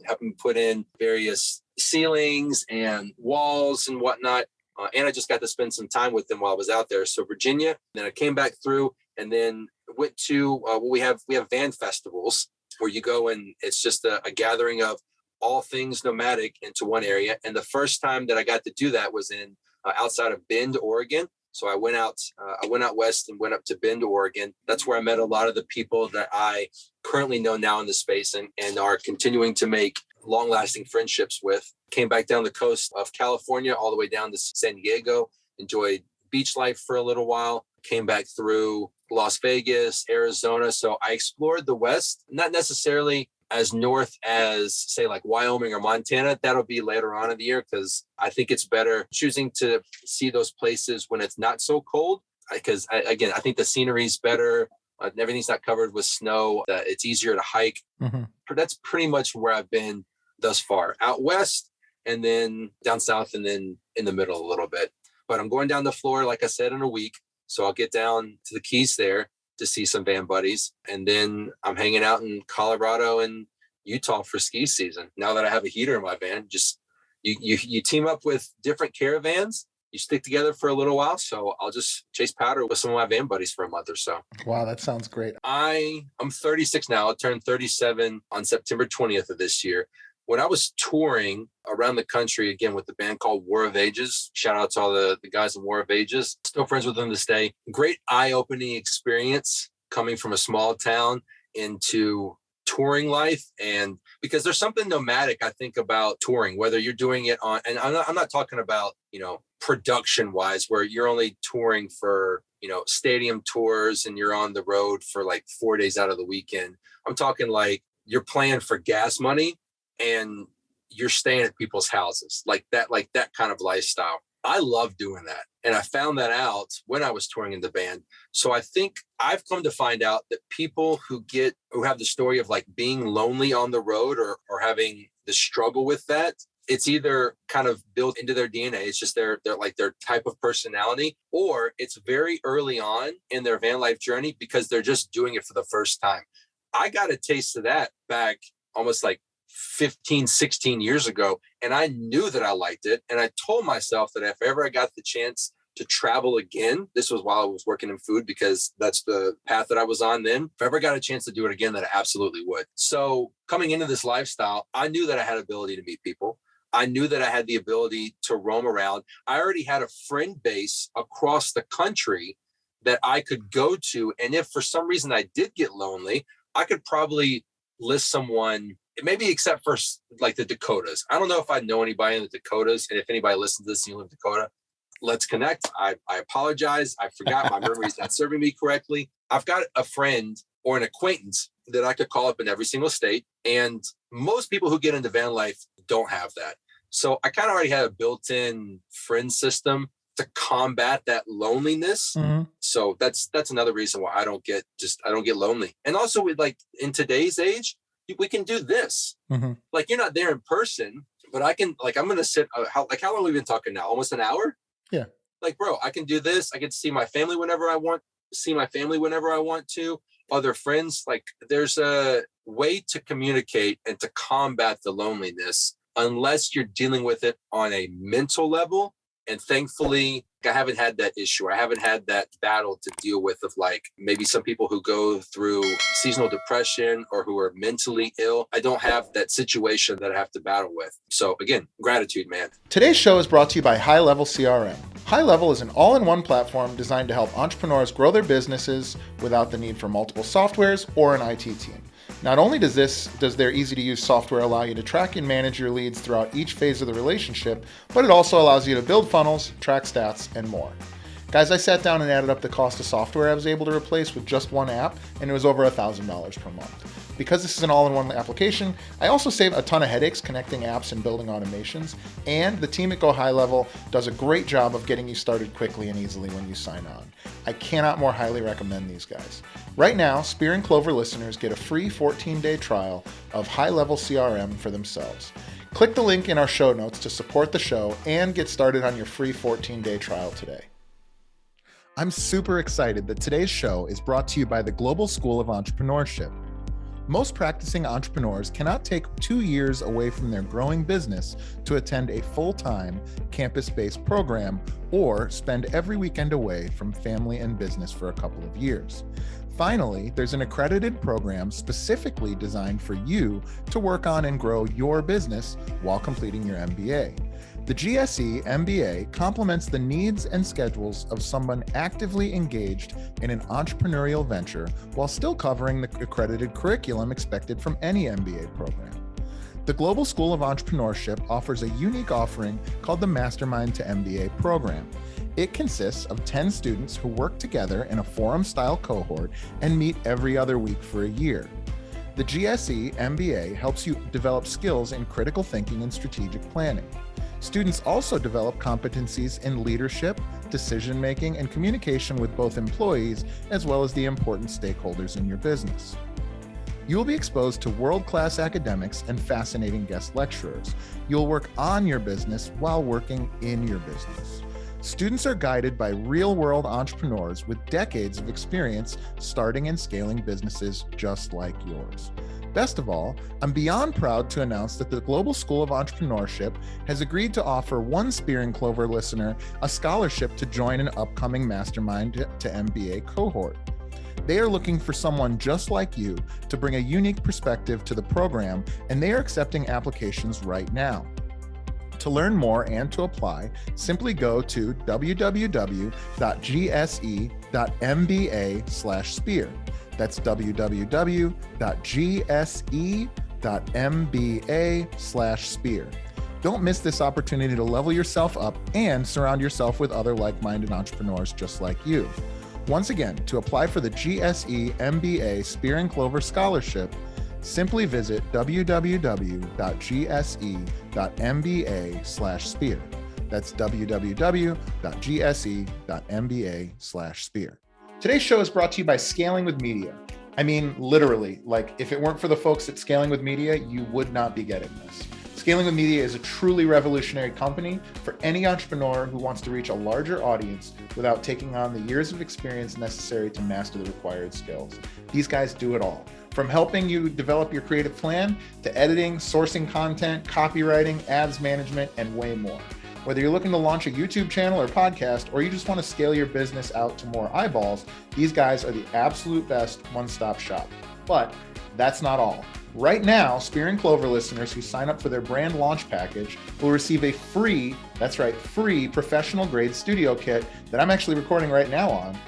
helping put in various ceilings and walls and whatnot. And I just got to spend some time with them while I was out there. So Virginia, then I came back through and then went to we have van festivals where you go and it's just a gathering of all things nomadic into one area. And the first time that I got to do that was in outside of Bend, Oregon. So I went out west and went up to Bend, Oregon. That's where I met a lot of the people that I currently know now in the space and are continuing to make long-lasting friendships with. Came back down the coast of California, all the way down to San Diego, enjoyed beach life for a little while, came back through Las Vegas, Arizona. So I explored the West, not necessarily as north as, say, like Wyoming or Montana. That'll be later on in the year because I think it's better choosing to see those places when it's not so cold. Because, I think the scenery is better. Everything's not covered with snow. It's easier to hike. Mm-hmm. That's pretty much where I've been thus far. Out west, and then down south, and then in the middle a little bit. But I'm going down to Florida, like I said, in a week. So I'll get down to the Keys there to see some van buddies. And then I'm hanging out in Colorado and Utah for ski season. Now that I have a heater in my van, just you team up with different caravans, you stick together for a little while. So I'll just chase powder with some of my van buddies for a month or so. Wow, that sounds great. I'm 36 now. I'll turn 37 on September 20th of this year. When I was touring around the country, again, with the band called War of Ages, shout out to all the guys in War of Ages, still friends with them to this day. Great eye-opening experience coming from a small town into touring life. And because there's something nomadic, I think, about touring, whether you're doing it on, and I'm not talking about, production wise, where you're only touring for, stadium tours and you're on the road for like 4 days out of the weekend. I'm talking like you're playing for gas money and you're staying at people's houses, like that kind of lifestyle. I love doing that. And I found that out when I was touring in the band. So I think I've come to find out that people who have the story of like being lonely on the road or having the struggle with that, it's either kind of built into their DNA. It's just their type of personality, or it's very early on in their van life journey because they're just doing it for the first time. I got a taste of that back almost like 15, 16 years ago. And I knew that I liked it. And I told myself that if ever I got the chance to travel again, this was while I was working in food because that's the path that I was on then. If I ever got a chance to do it again, that I absolutely would. So coming into this lifestyle, I knew that I had ability to meet people. I knew that I had the ability to roam around. I already had a friend base across the country that I could go to. And if for some reason I did get lonely, I could probably list someone, maybe except for like the Dakotas. I don't know if I know anybody in the Dakotas. And if anybody listens to this and you live in Dakota, let's connect. I apologize. I forgot. My memory's not serving me correctly. I've got a friend or an acquaintance that I could call up in every single state. And most people who get into van life don't have that. So I kind of already had a built-in friend system to combat that loneliness. Mm-hmm. So that's another reason why I don't get lonely. And also with like in today's age, we can do this. Mm-hmm. Like you're not there in person, but I can, like, I'm going to sit, how long have we been talking now? Almost an hour? Yeah. Like, bro, I can do this. I can see my family whenever I want to, other friends. Like there's a way to communicate and to combat the loneliness unless you're dealing with it on a mental level. And thankfully, I haven't had that issue. I haven't had that battle to deal with of like maybe some people who go through seasonal depression or who are mentally ill. I don't have that situation that I have to battle with. So again, gratitude, man. Today's show is brought to you by High Level CRM. High Level is an all-in-one platform designed to help entrepreneurs grow their businesses without the need for multiple softwares or an IT team. Not only does their easy-to-use software allow you to track and manage your leads throughout each phase of the relationship, but it also allows you to build funnels, track stats, and more. Guys, I sat down and added up the cost of software I was able to replace with just one app, and it was over $1,000 per month. Because this is an all-in-one application, I also save a ton of headaches connecting apps and building automations, and the team at Go High Level does a great job of getting you started quickly and easily when you sign on. I cannot more highly recommend these guys. Right now, Spear and Clover listeners get a free 14-day trial of High Level CRM for themselves. Click the link in our show notes to support the show and get started on your free 14-day trial today. I'm super excited that today's show is brought to you by the Global School of Entrepreneurship. Most practicing entrepreneurs cannot take 2 years away from their growing business to attend a full-time campus-based program or spend every weekend away from family and business for a couple of years. Finally, there's an accredited program specifically designed for you to work on and grow your business while completing your MBA. The GSE MBA complements the needs and schedules of someone actively engaged in an entrepreneurial venture while still covering the accredited curriculum expected from any MBA program. The Global School of Entrepreneurship offers a unique offering called the Mastermind to MBA program. It consists of 10 students who work together in a forum-style cohort and meet every other week for a year. The GSE MBA helps you develop skills in critical thinking and strategic planning. Students also develop competencies in leadership, decision-making, and communication with both employees as well as the important stakeholders in your business. You will be exposed to world-class academics and fascinating guest lecturers. You'll work on your business while working in your business. Students are guided by real-world entrepreneurs with decades of experience starting and scaling businesses just like yours. Best of all, I'm beyond proud to announce that the Global School of Entrepreneurship has agreed to offer one Spear and Clover listener a scholarship to join an upcoming Mastermind to MBA cohort. They are looking for someone just like you to bring a unique perspective to the program, and they are accepting applications right now. To learn more and to apply, simply go to www.gse.mba/spear. That's www.gse.mba/spear. Don't miss this opportunity to level yourself up and surround yourself with other like-minded entrepreneurs just like you. Once again, to apply for the GSE MBA Spear and Clover Scholarship, simply visit www.gse.mba/spear. That's www.gse.mba/spear. Today's show is brought to you by Scaling with Media. I mean, literally, like if it weren't for the folks at Scaling with Media, you would not be getting this. Scaling with Media is a truly revolutionary company for any entrepreneur who wants to reach a larger audience without taking on the years of experience necessary to master the required skills. These guys do it all. From helping you develop your creative plan to editing, sourcing content, copywriting, ads management, and way more. Whether you're looking to launch a YouTube channel or podcast, or you just want to scale your business out to more eyeballs, these guys are the absolute best one-stop shop. But that's not all. Right now, Spear and Clover listeners who sign up for their brand launch package will receive a free, that's right, free professional grade studio kit that I'm actually recording right now on.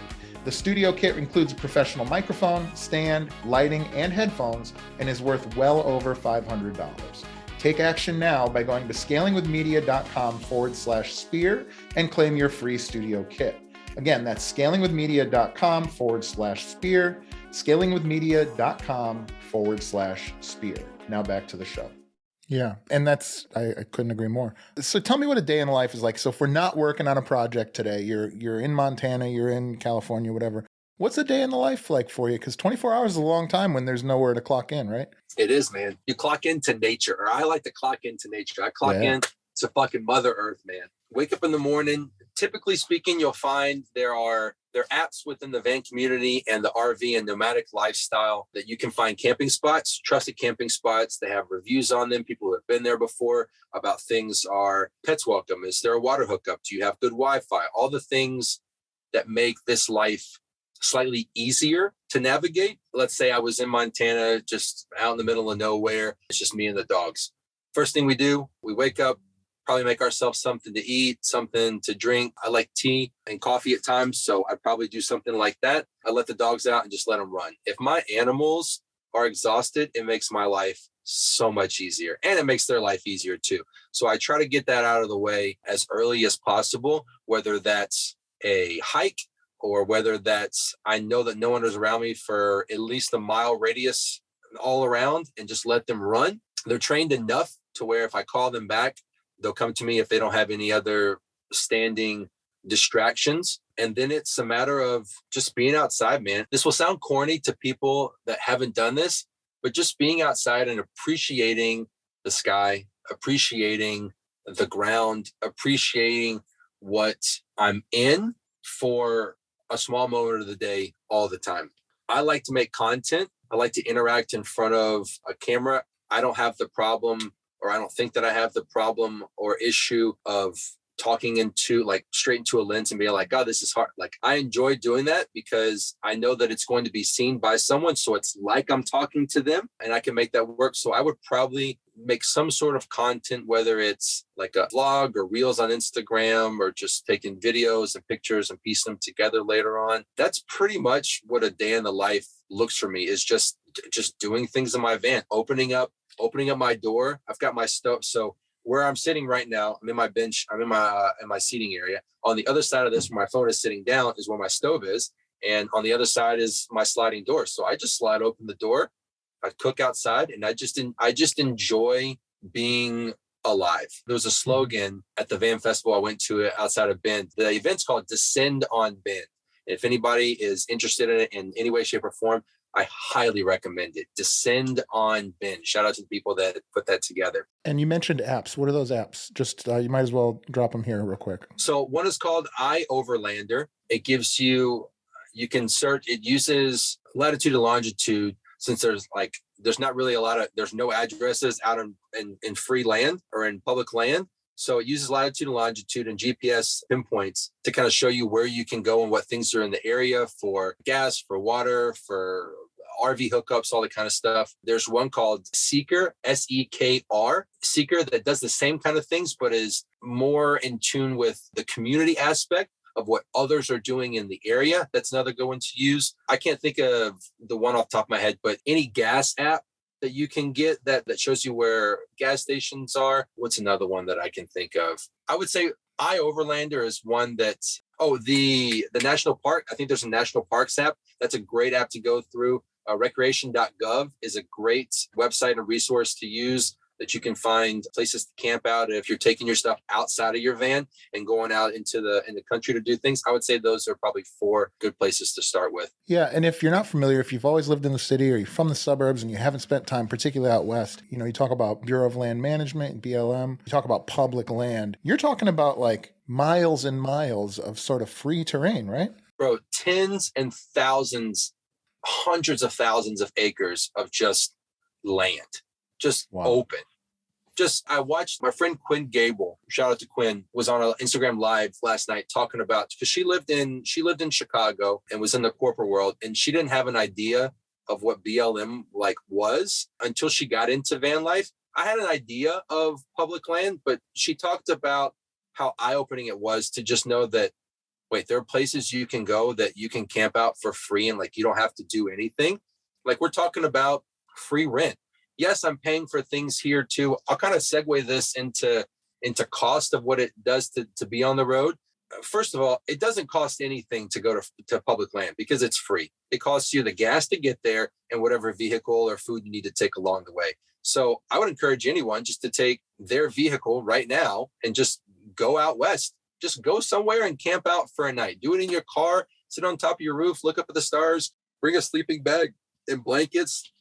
The studio kit includes a professional microphone, stand, lighting, and headphones, and is worth well over $500. Take action now by going to scalingwithmedia.com/spear and claim your free studio kit. Again, that's scalingwithmedia.com/spear, scalingwithmedia.com/spear. Now back to the show. Yeah, and that's, I couldn't agree more. So tell me what a day in the life is like. So if we're not working on a project today, you're in Montana, you're in California, whatever. What's a day in the life like for you? Because 24 hours is a long time when there's nowhere to clock in, right? It is, man. You clock into nature, or I like to clock into nature. I clock in to fucking Mother Earth, man. Wake up in the morning. Typically speaking, you'll find there are apps within the van community and the RV and nomadic lifestyle that you can find camping spots, trusted camping spots. They have reviews on them. People who have been there before about things are pets welcome. Is there a water hookup? Do you have good Wi-Fi? All the things that make this life slightly easier to navigate. Let's say I was in Montana, just out in the middle of nowhere. It's just me and the dogs. First thing we do, we wake up, probably make ourselves something to eat, something to drink. I like tea and coffee at times, so I'd probably do something like that. I let the dogs out and just let them run. If my animals are exhausted, it makes my life so much easier, and it makes their life easier too. So I try to get that out of the way as early as possible, whether that's a hike or whether that's, I know that no one is around me for at least a mile radius all around, and just let them run. They're trained enough to where if I call them back, they'll come to me if they don't have any other standing distractions. And then it's a matter of just being outside, man. This will sound corny to people that haven't done this, but just being outside and appreciating the sky, appreciating the ground, appreciating what I'm in for a small moment of the day all the time. I like to make content. I like to interact in front of a camera. I don't have the problem, or I don't think that I have the problem or issue of talking into like straight into a lens and being like, God, this is hard. Like, I enjoy doing that because I know that it's going to be seen by someone. So it's like I'm talking to them and I can make that work. So I would probably make some sort of content, whether it's like a vlog or reels on Instagram or just taking videos and pictures and piecing them together later on. That's pretty much what a day in the life looks for me, is just doing things in my van, opening up my door. I've got my stove. So where I'm sitting right now, I'm in my bench. I'm in my seating area. On the other side of this, where my phone is sitting down, is where my stove is. And on the other side is my sliding door. So I just slide open the door. I cook outside, and I just enjoy being alive. There was a slogan at the van festival I went to outside of Bend. The event's called Descend on Bend. If anybody is interested in it in any way, shape, or form, I highly recommend it. Descend on Bend. Shout out to the people that put that together. And you mentioned apps. What are those apps? Just you might as well drop them here real quick. So one is called iOverlander. It gives you can search. It uses latitude and longitude, since there's not really there's no addresses out in free land or in public land. So it uses latitude and longitude and GPS pinpoints to kind of show you where you can go and what things are in the area for gas, for water, for RV hookups, all that kind of stuff. There's one called Seeker, Sekr, Seeker, that does the same kind of things, but is more in tune with the community aspect of what others are doing in the area. That's another good one to use. I can't think of the one off the top of my head, but any gas app that you can get that shows you where gas stations are. What's another one that I can think of? I would say iOverlander is one that's, the national park. I think there's a national parks app. That's a great app to go through. Recreation.gov is a great website and resource to use that you can find places to camp out if you're taking your stuff outside of your van and going out in the country to do things. I would say those are probably 4 good places to start with. Yeah. And if you're not familiar, if you've always lived in the city or you're from the suburbs and you haven't spent time, particularly out west, you talk about Bureau of Land Management, BLM, you talk about public land. You're talking about like miles and miles of sort of free terrain, right? Bro, tens and thousands, hundreds of thousands of acres of just land, just open. I watched my friend Quinn Gable, shout out to Quinn, was on an Instagram live last night talking about, because she lived in Chicago and was in the corporate world, and she didn't have an idea of what BLM was until she got into van life. I had an idea of public land, but she talked about how eye-opening it was to just know that, wait, there are places you can go that you can camp out for free and you don't have to do anything. We're talking about free rent. Yes, I'm paying for things here too. I'll kind of segue this into cost of what it does to be on the road. First of all, it doesn't cost anything to go to public land because it's free. It costs you the gas to get there and whatever vehicle or food you need to take along the way. So I would encourage anyone just to take their vehicle right now and just go out west. Just go somewhere and camp out for a night. Do it in your car, sit on top of your roof, look up at the stars, bring a sleeping bag and blankets.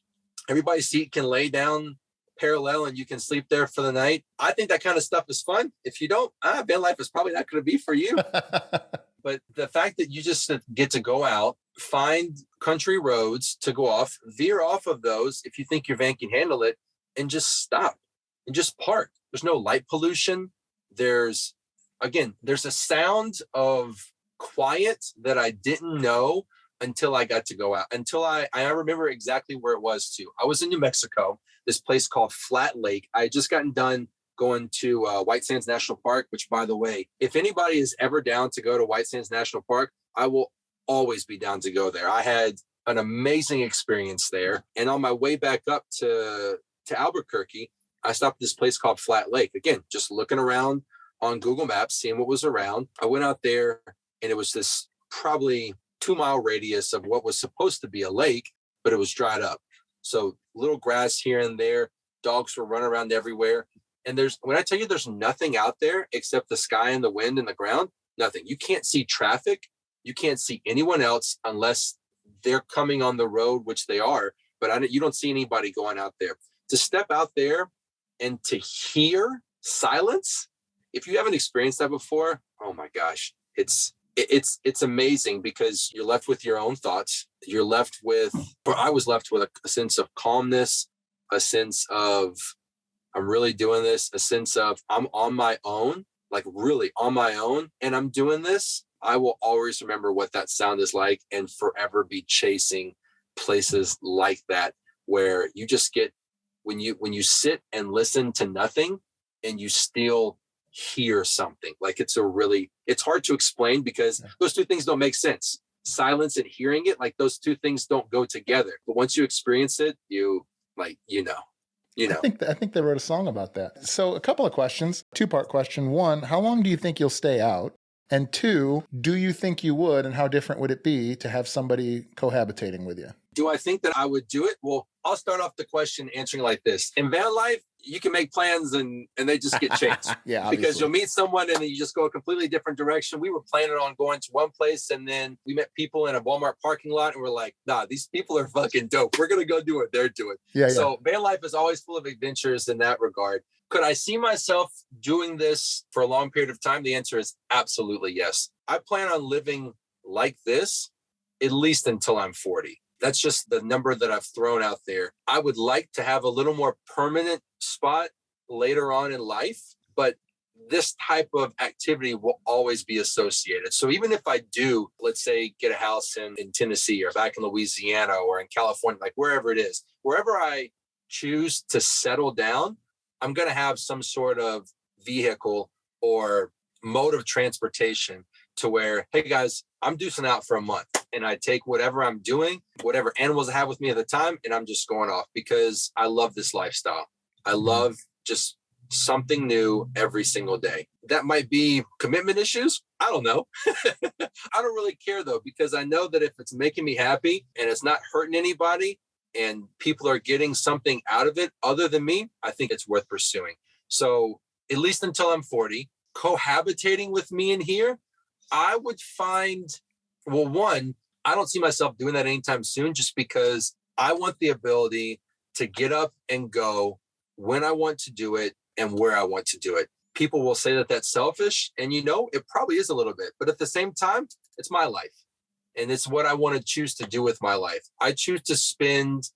Everybody's seat can lay down parallel and you can sleep there for the night. I think that kind of stuff is fun. If you don't, van life is probably not going to be for you. But the fact that you just get to go out, find country roads to go off, veer off of those if you think your van can handle it, and just stop and just park. There's no light pollution. There's a sound of quiet that I didn't know until I got to go out, until I remember exactly where it was too. I was in New Mexico, this place called Flat Lake. I had just gotten done going to White Sands National Park, which, by the way, if anybody is ever down to go to White Sands National Park, I will always be down to go there. I had an amazing experience there. And on my way back up to Albuquerque, I stopped at this place called Flat Lake. Again, just looking around on Google Maps, seeing what was around. I went out there and it was this probably 2-mile radius of what was supposed to be a lake, but it was dried up. So little grass here and there, dogs were running around everywhere. And when I tell you there's nothing out there except the sky and the wind and the ground, nothing. You can't see traffic. You can't see anyone else unless they're coming on the road, which they are, but you don't see anybody going out there. To step out there and to hear silence, if you haven't experienced that before, oh my gosh, it's amazing because you're left with your own thoughts. I was left with a sense of calmness, a sense of I'm really doing this, a sense of I'm on my own, really on my own, and I'm doing this. I will always remember what that sound is like and forever be chasing places like that where you just get, when you sit and listen to nothing and you still hear something, it's hard to explain because those two things don't make sense. Silence and hearing it, those two things don't go together. But once you experience it, you know. I think they wrote a song about that. So a couple of questions, 2-part question. 1, how long do you think you'll stay out? And 2, do you think you would, and how different would it be to have somebody cohabitating with you? Do I think that I would do it? Well, I'll start off the question answering like this. In van life, you can make plans and they just get changed. Yeah, obviously. Because you'll meet someone and then you just go a completely different direction. We were planning on going to one place and then we met people in a Walmart parking lot and we're like, nah, these people are fucking dope. We're going to go do what they're doing. Yeah. So van life is always full of adventures in that regard. Could I see myself doing this for a long period of time? The answer is absolutely yes. I plan on living like this at least until I'm 40. That's just the number that I've thrown out there. I would like to have a little more permanent spot later on in life, but this type of activity will always be associated. So even if I do, let's say, get a house in Tennessee or back in Louisiana or in California, like wherever it is, wherever I choose to settle down, I'm going to have some sort of vehicle or mode of transportation to where, hey guys, I'm deucing out for a month and I take whatever I'm doing, whatever animals I have with me at the time, and I'm just going off because I love this lifestyle. I love just something new every single day. That might be commitment issues. I don't know. I don't really care though, because I know that if it's making me happy and it's not hurting anybody and people are getting something out of it other than me, I think it's worth pursuing. So at least until I'm 40, cohabitating with me in here, I would find, well, one, I don't see myself doing that anytime soon, just because I want the ability to get up and go when I want to do it and where I want to do it. People will say that that's selfish, and it probably is a little bit, but at the same time, it's my life and it's what I want to choose to do with my life. I choose to spend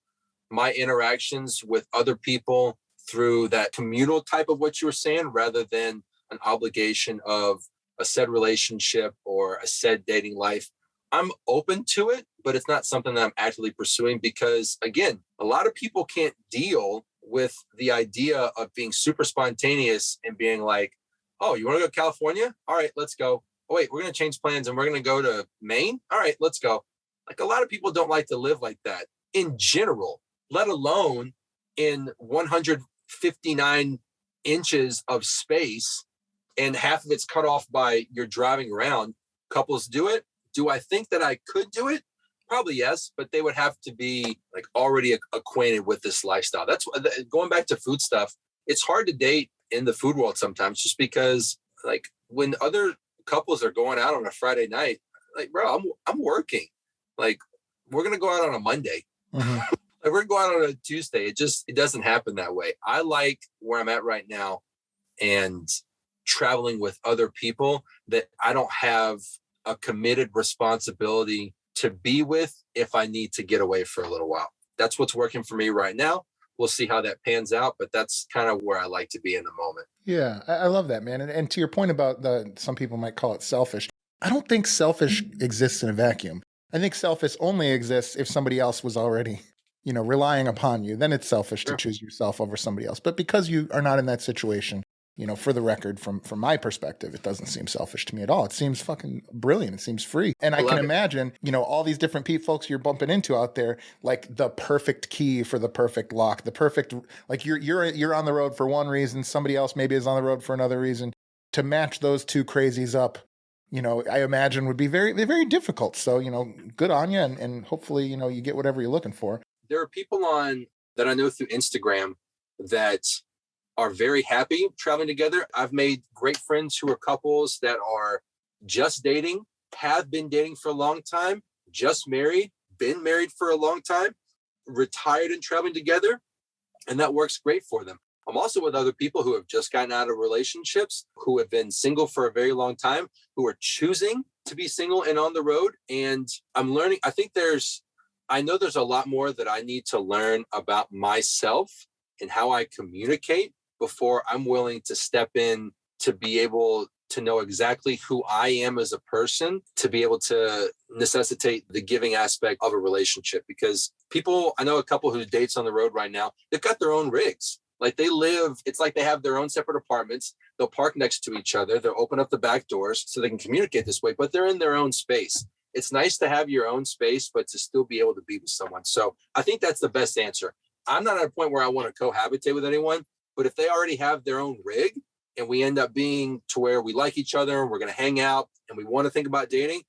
my interactions with other people through that communal type of what you were saying, rather than an obligation of a said relationship or a said dating life. I'm open to it, but it's not something that I'm actively pursuing because, again, a lot of people can't deal with the idea of being super spontaneous and being like, oh, you want to go to California? All right, let's go. Oh, wait, we're going to change plans and we're going to go to Maine? All right, let's go. Like, a lot of people don't like to live like that in general, let alone in 159 inches of space and half of it's cut off by you're driving around. Couples do it. Do I think that I could do it? Probably yes, but they would have to be like already acquainted with this lifestyle. That's going back to food stuff. It's hard to date in the food world sometimes, just because like when other couples are going out on a Friday night, like, bro, I'm working. Like, we're gonna go out on a Monday. Mm-hmm. Like, we're going out on a Tuesday. It doesn't happen that way. I like where I'm at right now and traveling with other people that I don't have a committed responsibility to be with if I need to get away for a little while. That's what's working for me right now. We'll see how that pans out, but that's kind of where I like to be in the moment. Yeah, I love that, man. And to your point about some people might call it selfish. I don't think selfish exists in a vacuum. I think selfish only exists if somebody else was already, relying upon you. Then it's selfish to choose yourself over somebody else. But because you are not in that situation, for the record, from my perspective, it doesn't seem selfish to me at all. It seems fucking brilliant. It seems free. And I can imagine, all these different folks you're bumping into out there, like the perfect key for the perfect lock, the perfect, like you're on the road for one reason, somebody else maybe is on the road for another reason. To match those two crazies up, I imagine would be very, very difficult. So, good on you. And hopefully, you get whatever you're looking for. There are people on that I know through Instagram that are very happy traveling together. I've made great friends who are couples that are just dating, have been dating for a long time, just married, been married for a long time, retired and traveling together, and that works great for them. I'm also with other people who have just gotten out of relationships, who have been single for a very long time, who are choosing to be single and on the road. And I'm learning, I know there's a lot more that I need to learn about myself and how I communicate before I'm willing to step in to be able to know exactly who I am as a person, to be able to necessitate the giving aspect of a relationship. Because I know a couple who dates on the road right now, they've got their own rigs. Like it's like they have their own separate apartments. They'll park next to each other. They'll open up the back doors so they can communicate this way, but they're in their own space. It's nice to have your own space, but to still be able to be with someone. So I think that's the best answer. I'm not at a point where I want to cohabitate with anyone, but if they already have their own rig and we end up being to where we like each other and we're going to hang out and we want to think about dating,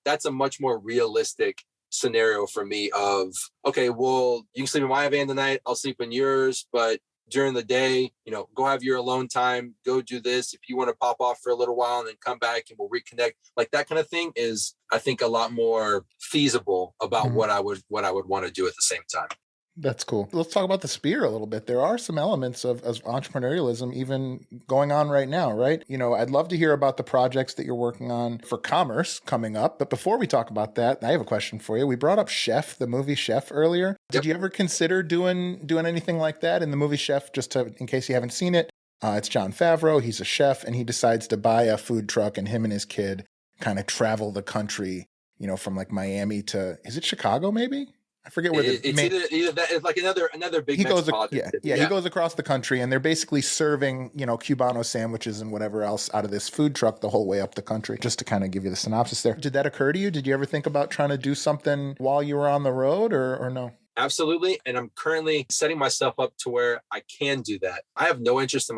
that's a much more realistic scenario for me of, okay, well, you can sleep in my van tonight, I'll sleep in yours, but during the day, go have your alone time, go do this. If you want to pop off for a little while and then come back and we'll reconnect, like that kind of thing is, I think, a lot more feasible about what I would want to do at the same time. That's cool. Let's talk about the Spear a little bit. There are some elements of entrepreneurialism even going on right now, right? I'd love to hear about the projects that you're working on for commerce coming up. But before we talk about that, I have a question for you. We brought up Chef, the movie Chef, earlier. Did you ever consider doing anything like that in the movie Chef, just in case you haven't seen it? It's Jon Favreau. He's a chef, and he decides to buy a food truck, and him and his kid kind of travel the country, from like Miami to, is it Chicago maybe? I forget where it's either that, it's like another big metropolitan city. He goes across the country, and they're basically serving, Cubano sandwiches and whatever else out of this food truck the whole way up the country, just to kind of give you the synopsis there. Did that occur to you? Did you ever think about trying to do something while you were on the road or no? Absolutely. And I'm currently setting myself up to where I can do that. I have no interest in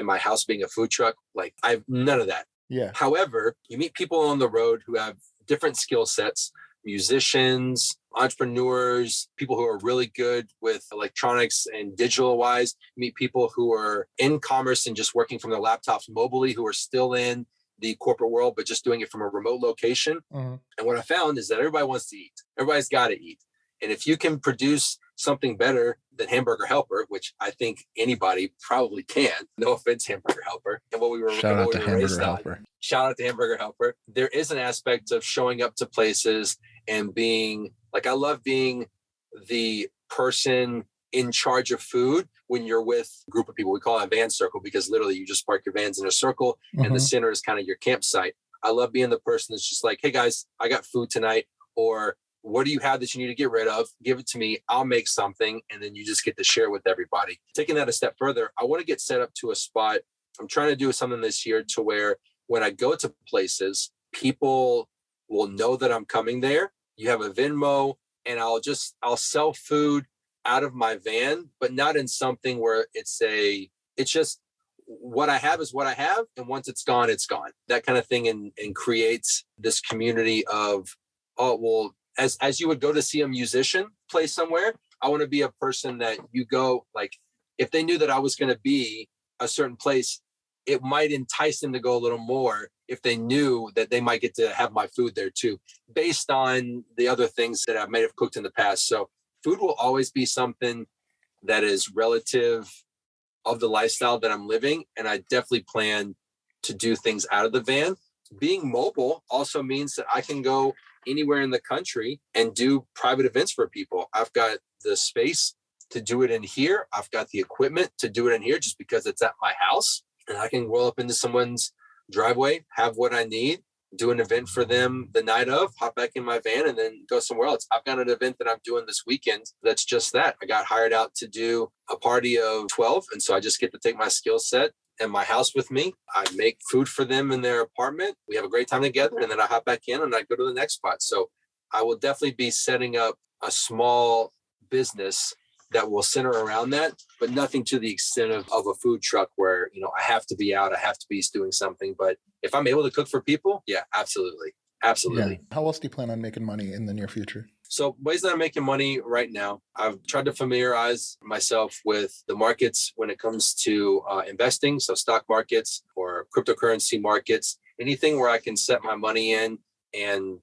my house being a food truck. Like I have none of that. Yeah. However, you meet people on the road who have different skill sets, musicians, entrepreneurs, people who are really good with electronics and digital wise. You meet people who are in commerce and just working from their laptops mobily, who are still in the corporate world, but just doing it from a remote location. Mm-hmm. And what I found is that everybody wants to eat. Everybody's got to eat. And if you can produce something better than Hamburger Helper, which I think anybody probably can, no offense, Hamburger Helper, and what we were shout out to Hamburger Helper. Shout out to Hamburger Helper. There is an aspect of showing up to places and being like, I love being the person in charge of food when you're with a group of people. We call it a van circle because literally you just park your vans in a circle and the center is kind of your campsite. I love being the person that's just like, hey guys, I got food tonight, or what do you have that you need to get rid of? Give it to me. I'll make something. And then you just get to share with everybody. Taking that a step further, I want to get set up to a spot. I'm trying to do something this year to where when I go to places, people will know that I'm coming there. You have a Venmo and I'll sell food out of my van, but not in something where it's just what I have is what I have. And once it's gone, it's gone. That kind of thing and creates this community of, as you would go to see a musician play somewhere, I want to be a person that you go, like, if they knew that I was going to be a certain place, it might entice them to go a little more if they knew that they might get to have my food there too, based on the other things that I may have cooked in the past. So food will always be something that is relative of the lifestyle that I'm living. And I definitely plan to do things out of the van. Being mobile also means that I can go anywhere in the country and do private events for people. I've got the space to do it in here. I've got the equipment to do it in here just because it's at my house. And I can roll up into someone's driveway, have what I need, do an event for them the night of, hop back in my van and then go somewhere else. I've got an event that I'm doing this weekend that's just that. I got hired out to do a party of 12. And so I just get to take my skill set in my house with me. I make food for them in their apartment. We have a great time together. And then I hop back in and I go to the next spot. So I will definitely be setting up a small business that will center around that, but nothing to the extent of a food truck where, I have to be out, I have to be doing something. But if I'm able to cook for people, yeah, absolutely. Absolutely. Yeah. How else do you plan on making money in the near future? So ways that I'm making money right now, I've tried to familiarize myself with the markets when it comes to investing. So stock markets or cryptocurrency markets, anything where I can set my money in and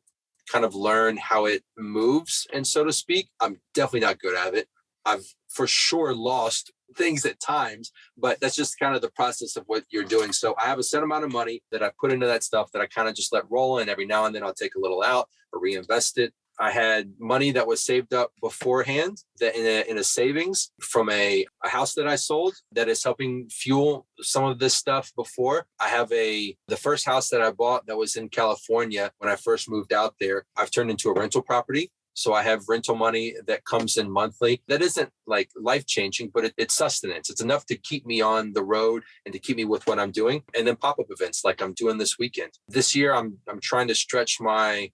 kind of learn how it moves. And so to speak, I'm definitely not good at it. I've for sure lost things at times, but that's just kind of the process of what you're doing. So I have a set amount of money that I put into that stuff that I kind of just let roll, and every now and then I'll take a little out or reinvest it. I had money that was saved up beforehand that in a savings from a house that I sold that is helping fuel some of this stuff before. I have the first house that I bought that was in California when I first moved out there. I've turned into a rental property. So I have rental money that comes in monthly. That isn't like life-changing, but it's sustenance. It's enough to keep me on the road and to keep me with what I'm doing. And then pop-up events like I'm doing this weekend. This year, I'm trying to stretch my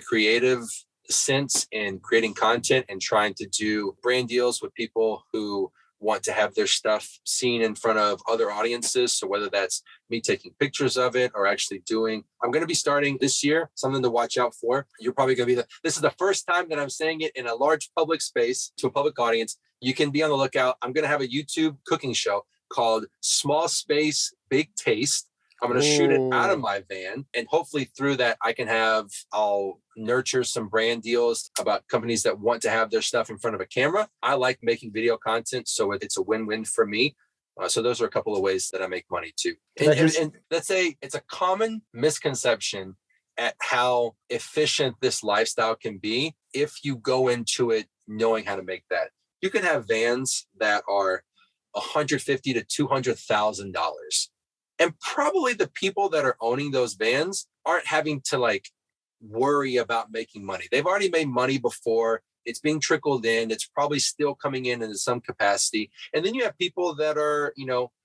creative sense in creating content and trying to do brand deals with people who want to have their stuff seen in front of other audiences. So whether that's me taking pictures of it or actually I'm going to be starting this year, something to watch out for. You're probably going to be this is the first time that I'm saying it in a large public space to a public audience. You can be on the lookout. I'm going to have a YouTube cooking show called Small Space, Big Taste. I'm going to shoot it out of my van. And hopefully through that, I'll nurture some brand deals about companies that want to have their stuff in front of a camera. I like making video content, so it's a win-win for me. So those are a couple of ways that I make money too. And let's say it's a common misconception at how efficient this lifestyle can be if you go into it knowing how to make that. You can have vans that are $150,000 to $200,000. And probably the people that are owning those vans aren't having to like worry about making money. They've already made money before. It's being trickled in. It's probably still coming in some capacity. And then you have people that are,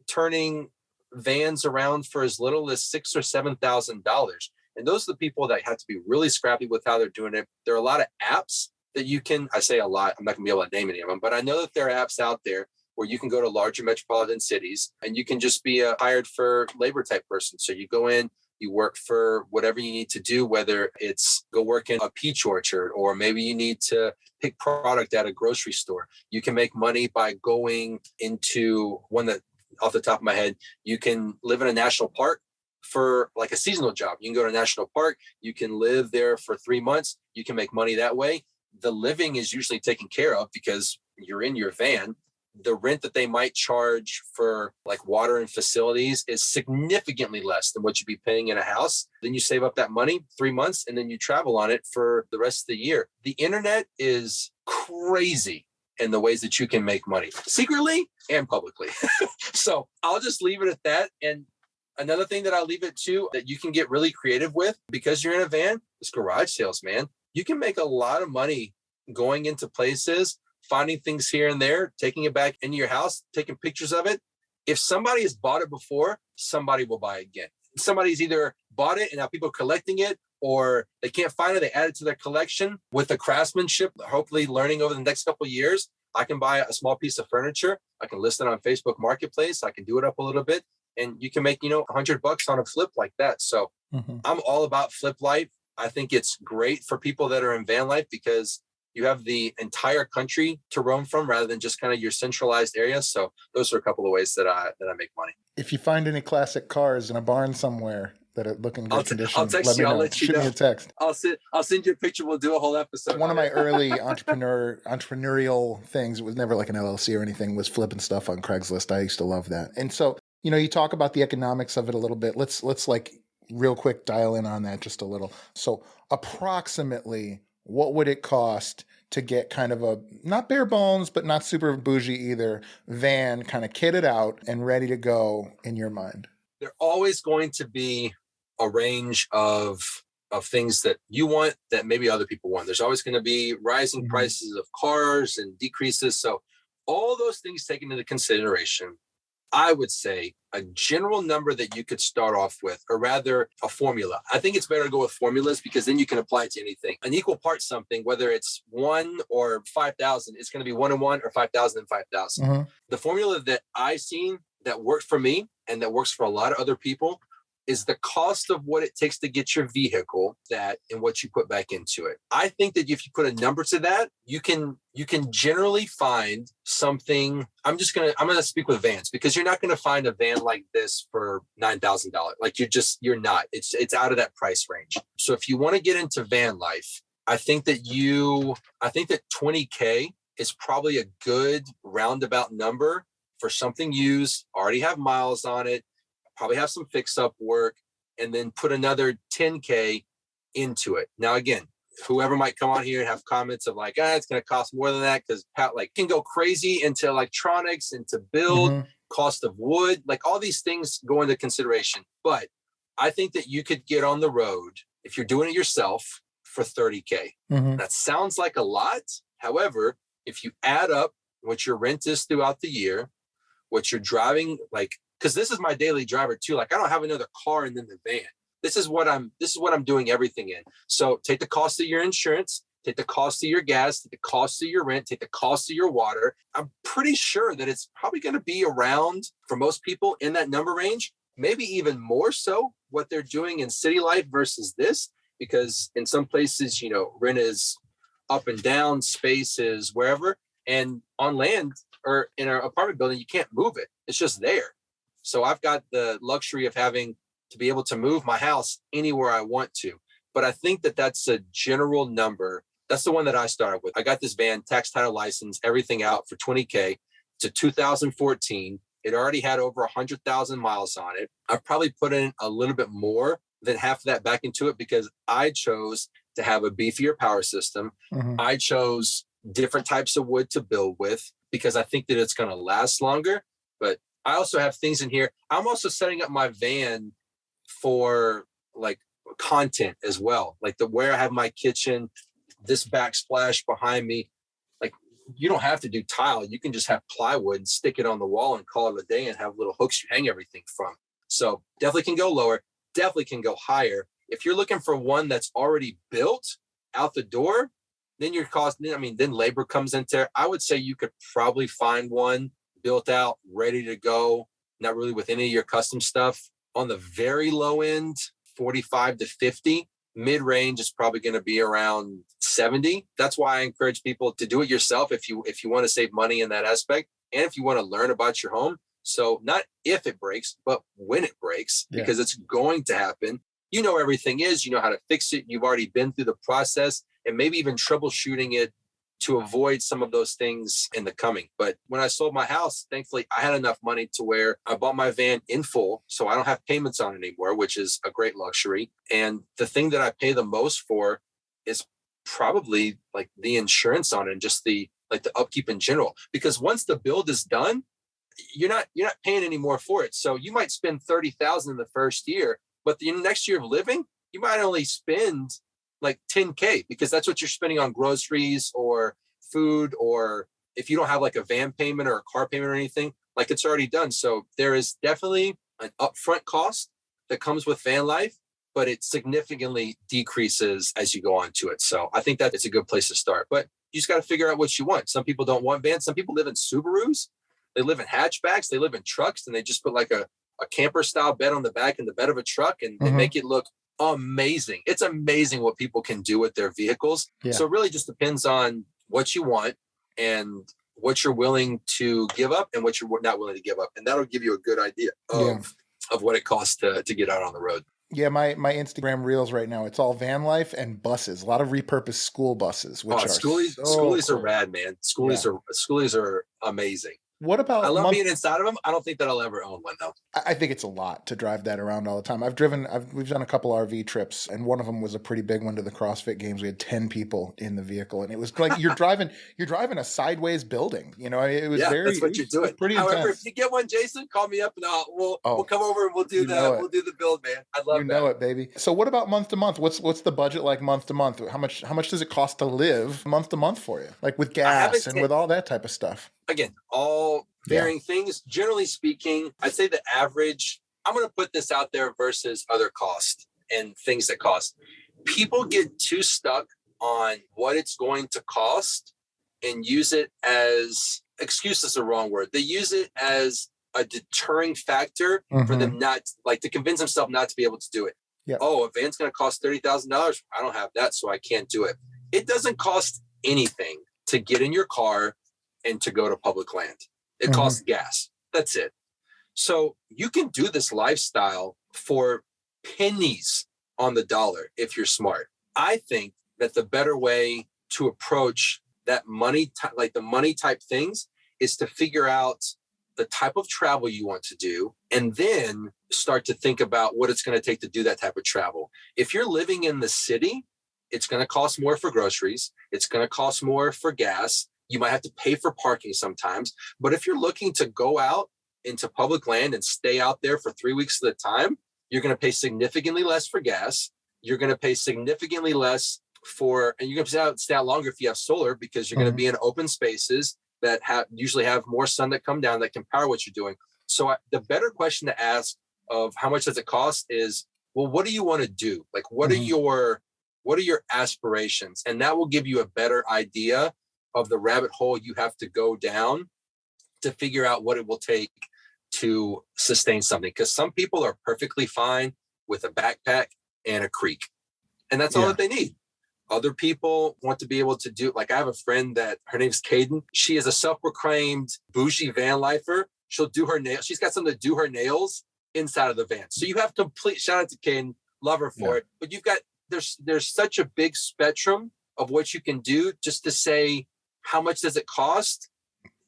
turning vans around for as little as $6,000 or $7,000. And those are the people that have to be really scrappy with how they're doing it. There are a lot of apps that you can, I say a lot, I'm not gonna be able to name any of them, but I know that there are apps out there where you can go to larger metropolitan cities and you can just be a hired for labor type person. So you go in, you work for whatever you need to do, whether it's go work in a peach orchard, or maybe you need to pick product at a grocery store. You can make money by going into one that, off the top of my head, you can live in a national park for like a seasonal job. You can go to a national park, you can live there for 3 months, you can make money that way. The living is usually taken care of because you're in your van. The rent that they might charge for like water and facilities is significantly less than what you'd be paying in a house. Then you save up that money 3 months and then you travel on it for the rest of the year. The internet is crazy in the ways that you can make money secretly and publicly. So I'll just leave it at that. And another thing that I'll leave it to that you can get really creative with, because you're in a van, is garage sales, man. You can make a lot of money going into places, finding things here and there, taking it back into your house, taking pictures of it. If somebody has bought it before, somebody will buy it again. Somebody's either bought it and now people are collecting it, or they can't find it, they add it to their collection with the craftsmanship, hopefully learning over the next couple of years. I can buy a small piece of furniture. I can list it on Facebook Marketplace. I can do it up a little bit and you can make, $100 on a flip like that. So I'm all about flip life. I think it's great for people that are in van life because you have the entire country to roam from rather than just kind of your centralized area. So those are a couple of ways that I make money. If you find any classic cars in a barn somewhere that are looking good condition, I'll text you. I'll let you know. Shoot me a text. I'll send you a picture. We'll do a whole episode. One of my early entrepreneurial things, it was never like an LLC or anything, was flipping stuff on Craigslist. I used to love that. And so, you talk about the economics of it a little bit. Let's like real quick dial in on that just a little. So approximately, what would it cost to get kind of a, not bare bones, but not super bougie either, van kind of kitted out and ready to go in your mind? There's always going to be a range of things that you want that maybe other people want. There's always going to be rising prices of cars and decreases. So all those things taken into consideration, I would say a general number that you could start off with, or rather a formula. I think it's better to go with formulas because then you can apply it to anything. An equal part something, whether it's 1 or 5,000, it's going to be 1 and 1 or 5,000 and 5,000. The formula that I've seen that worked for me and that works for a lot of other people is the cost of what it takes to get your vehicle, that and what you put back into it. I think that if you put a number to that, you can generally find something. I'm gonna speak with vans because you're not gonna find a van like this for $9,000. Like you're not. It's out of that price range. So if you want to get into van life, I think that 20K is probably a good roundabout number for something used, already have miles on it, probably have some fix-up work, and then put another 10K into it. Now, again, whoever might come on here and have comments of like, it's going to cost more than that because Pat can go crazy into electronics, into build, cost of wood, like all these things go into consideration. But I think that you could get on the road if you're doing it yourself for 30K. That sounds like a lot. However, if you add up what your rent is throughout the year, what you're driving, because this is my daily driver too. I don't have another car and then the van. This is what I'm doing everything in. So take the cost of your insurance, take the cost of your gas, take the cost of your rent, take the cost of your water. I'm pretty sure that it's probably going to be around, for most people, in that number range, maybe even more so what they're doing in city life versus this, because in some places, rent is up and down, space is wherever, and on land or in an apartment building, you can't move it. It's just there. So I've got the luxury of having to be able to move my house anywhere I want to. But I think that that's a general number. That's the one that I started with. I got this van, tax, title, license, everything out for 20K to 2014. It already had over 100,000 miles on it. I probably put in a little bit more than half of that back into it because I chose to have a beefier power system. I chose different types of wood to build with because I think that it's going to last longer. But I also have things in here. I'm also setting up my van for like content as well. Like where I have my kitchen, this backsplash behind me. Like you don't have to do tile. You can just have plywood and stick it on the wall and call it a day and have little hooks you hang everything from. So definitely can go lower, definitely can go higher. If you're looking for one that's already built out the door, then your cost, then labor comes into it. I would say you could probably find one built out, ready to go, not really with any of your custom stuff. On the very low end, 45 to 50. Mid-range is probably going to be around 70. That's why I encourage people to do it yourself if you want to save money in that aspect, and if you want to learn about your home. So not if it breaks, but when it breaks, because it's going to happen. You know everything is, you know how to fix it. You've already been through the process and maybe even troubleshooting it to avoid some of those things in the coming. But when I sold my house, thankfully, I had enough money to where I bought my van in full. So I don't have payments on it anymore, which is a great luxury. And the thing that I pay the most for is probably like the insurance on it and just the upkeep in general. Because once the build is done, you're not paying any more for it. So you might spend $30,000 in the first year, but the next year of living, you might only spend like $10K because that's what you're spending on groceries or food, or if you don't have like a van payment or a car payment or anything, like it's already done. So there is definitely an upfront cost that comes with van life, but it significantly decreases as you go on to it. So I think that it's a good place to start, but you just got to figure out what you want. Some people don't want vans. Some people live in Subarus. They live in hatchbacks. They live in trucks, and they just put like a camper style bed on the back and the bed of a truck, and they make it look amazing. It's amazing what people can do with their vehicles. Yeah. So it really just depends on what you want and what you're willing to give up and what you're not willing to give up. And that'll give you a good idea of what it costs to get out on the road. Yeah, my Instagram reels right now, it's all van life and buses, a lot of repurposed school buses, which schoolies are rad, man. Schoolies are amazing. What about? I love being inside of them. I don't think that I'll ever own one though. I think it's a lot to drive that around all the time. We've done a couple RV trips, and one of them was a pretty big one to the CrossFit Games. We had 10 people in the vehicle, and it was like you're driving a sideways building. You know, it was that's what you're doing. Pretty However, intense. if you get one, Jason, call me up and we'll come over and we'll do We'll do the build, man. I love that. You know it, baby. So what about month to month? What's the budget like month to month? How much does it cost to live month to month for you? Like with gas and with all that type of stuff. Again, all varying things. Generally speaking, I'd say the average, I'm going to put this out there versus other costs and things that cost. People get too stuck on what it's going to cost and use it as, excuse is the wrong word. They use it as a deterring factor for them not, like to convince themselves not to be able to do it. Yep. Oh, a van's going to cost $30,000. I don't have that, so I can't do it. It doesn't cost anything to get in your car and to go to public land. It costs gas. That's it. So you can do this lifestyle for pennies on the dollar if you're smart. I think that the better way to approach that money, like the money type things, is to figure out the type of travel you want to do and then start to think about what it's going to take to do that type of travel. If you're living in the city, it's going to cost more for groceries. It's going to cost more for gas. You might have to pay for parking sometimes. But if you're looking to go out into public land and stay out there for 3 weeks at a time, you're going to pay significantly less for gas. You're going to pay significantly less and you're going to stay out longer if you have solar, because you're going to be in open spaces that usually have more sun that come down that can power what you're doing. So the better question to ask of how much does it cost is, well, what do you want to do? Like, what are your aspirations? And that will give you a better idea of the rabbit hole you have to go down to figure out what it will take to sustain something. Because some people are perfectly fine with a backpack and a creek, and that's all that they need. Other people want to be able to do, like I have a friend that her name's Kaden. She is a self-proclaimed bougie van lifer. She'll do her nails. She's got something to do her nails inside of the van. So you have complete, shout out to Kaden, love her for it. But you've got, there's such a big spectrum of what you can do. Just to say, how much does it cost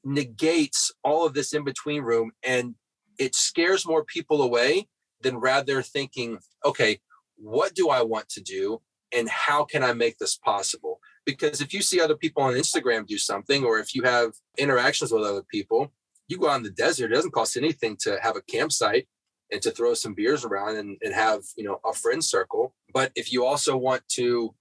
negates all of this in between room, and it scares more people away than rather thinking, okay, what do I want to do and how can I make this possible? Because if you see other people on Instagram do something, or if you have interactions with other people, You go out in the desert, it doesn't cost anything to have a campsite and to throw some beers around and have, a friend circle. But if you also want to,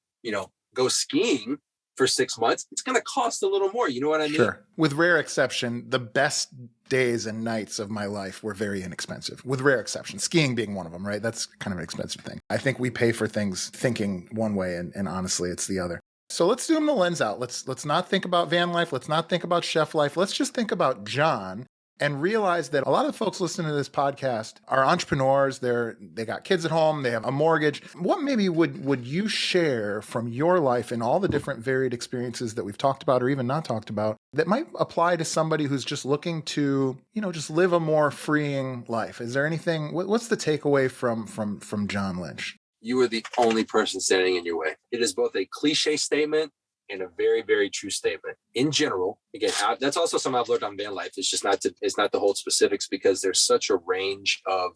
go skiing for 6 months, it's going to cost a little more. You know what I mean? Sure. With rare exception, the best days and nights of my life were very inexpensive, with rare exception, skiing being one of them, right? That's kind of an expensive thing. I think we pay for things thinking one way and honestly, it's the other. So let's zoom the lens out. Let's not think about van life. Let's not think about chef life. Let's just think about John and realize that a lot of folks listening to this podcast are entrepreneurs. They got kids at home. They have a mortgage. What maybe would you share from your life and all the different varied experiences that we've talked about or even not talked about that might apply to somebody who's just looking to, just live a more freeing life? Is there anything, what's the takeaway from John Lynch? You are the only person standing in your way. It is both a cliche statement and a very, very true statement. In general, again, that's also something I've learned on van life. It's just not to hold specifics, because there's such a range of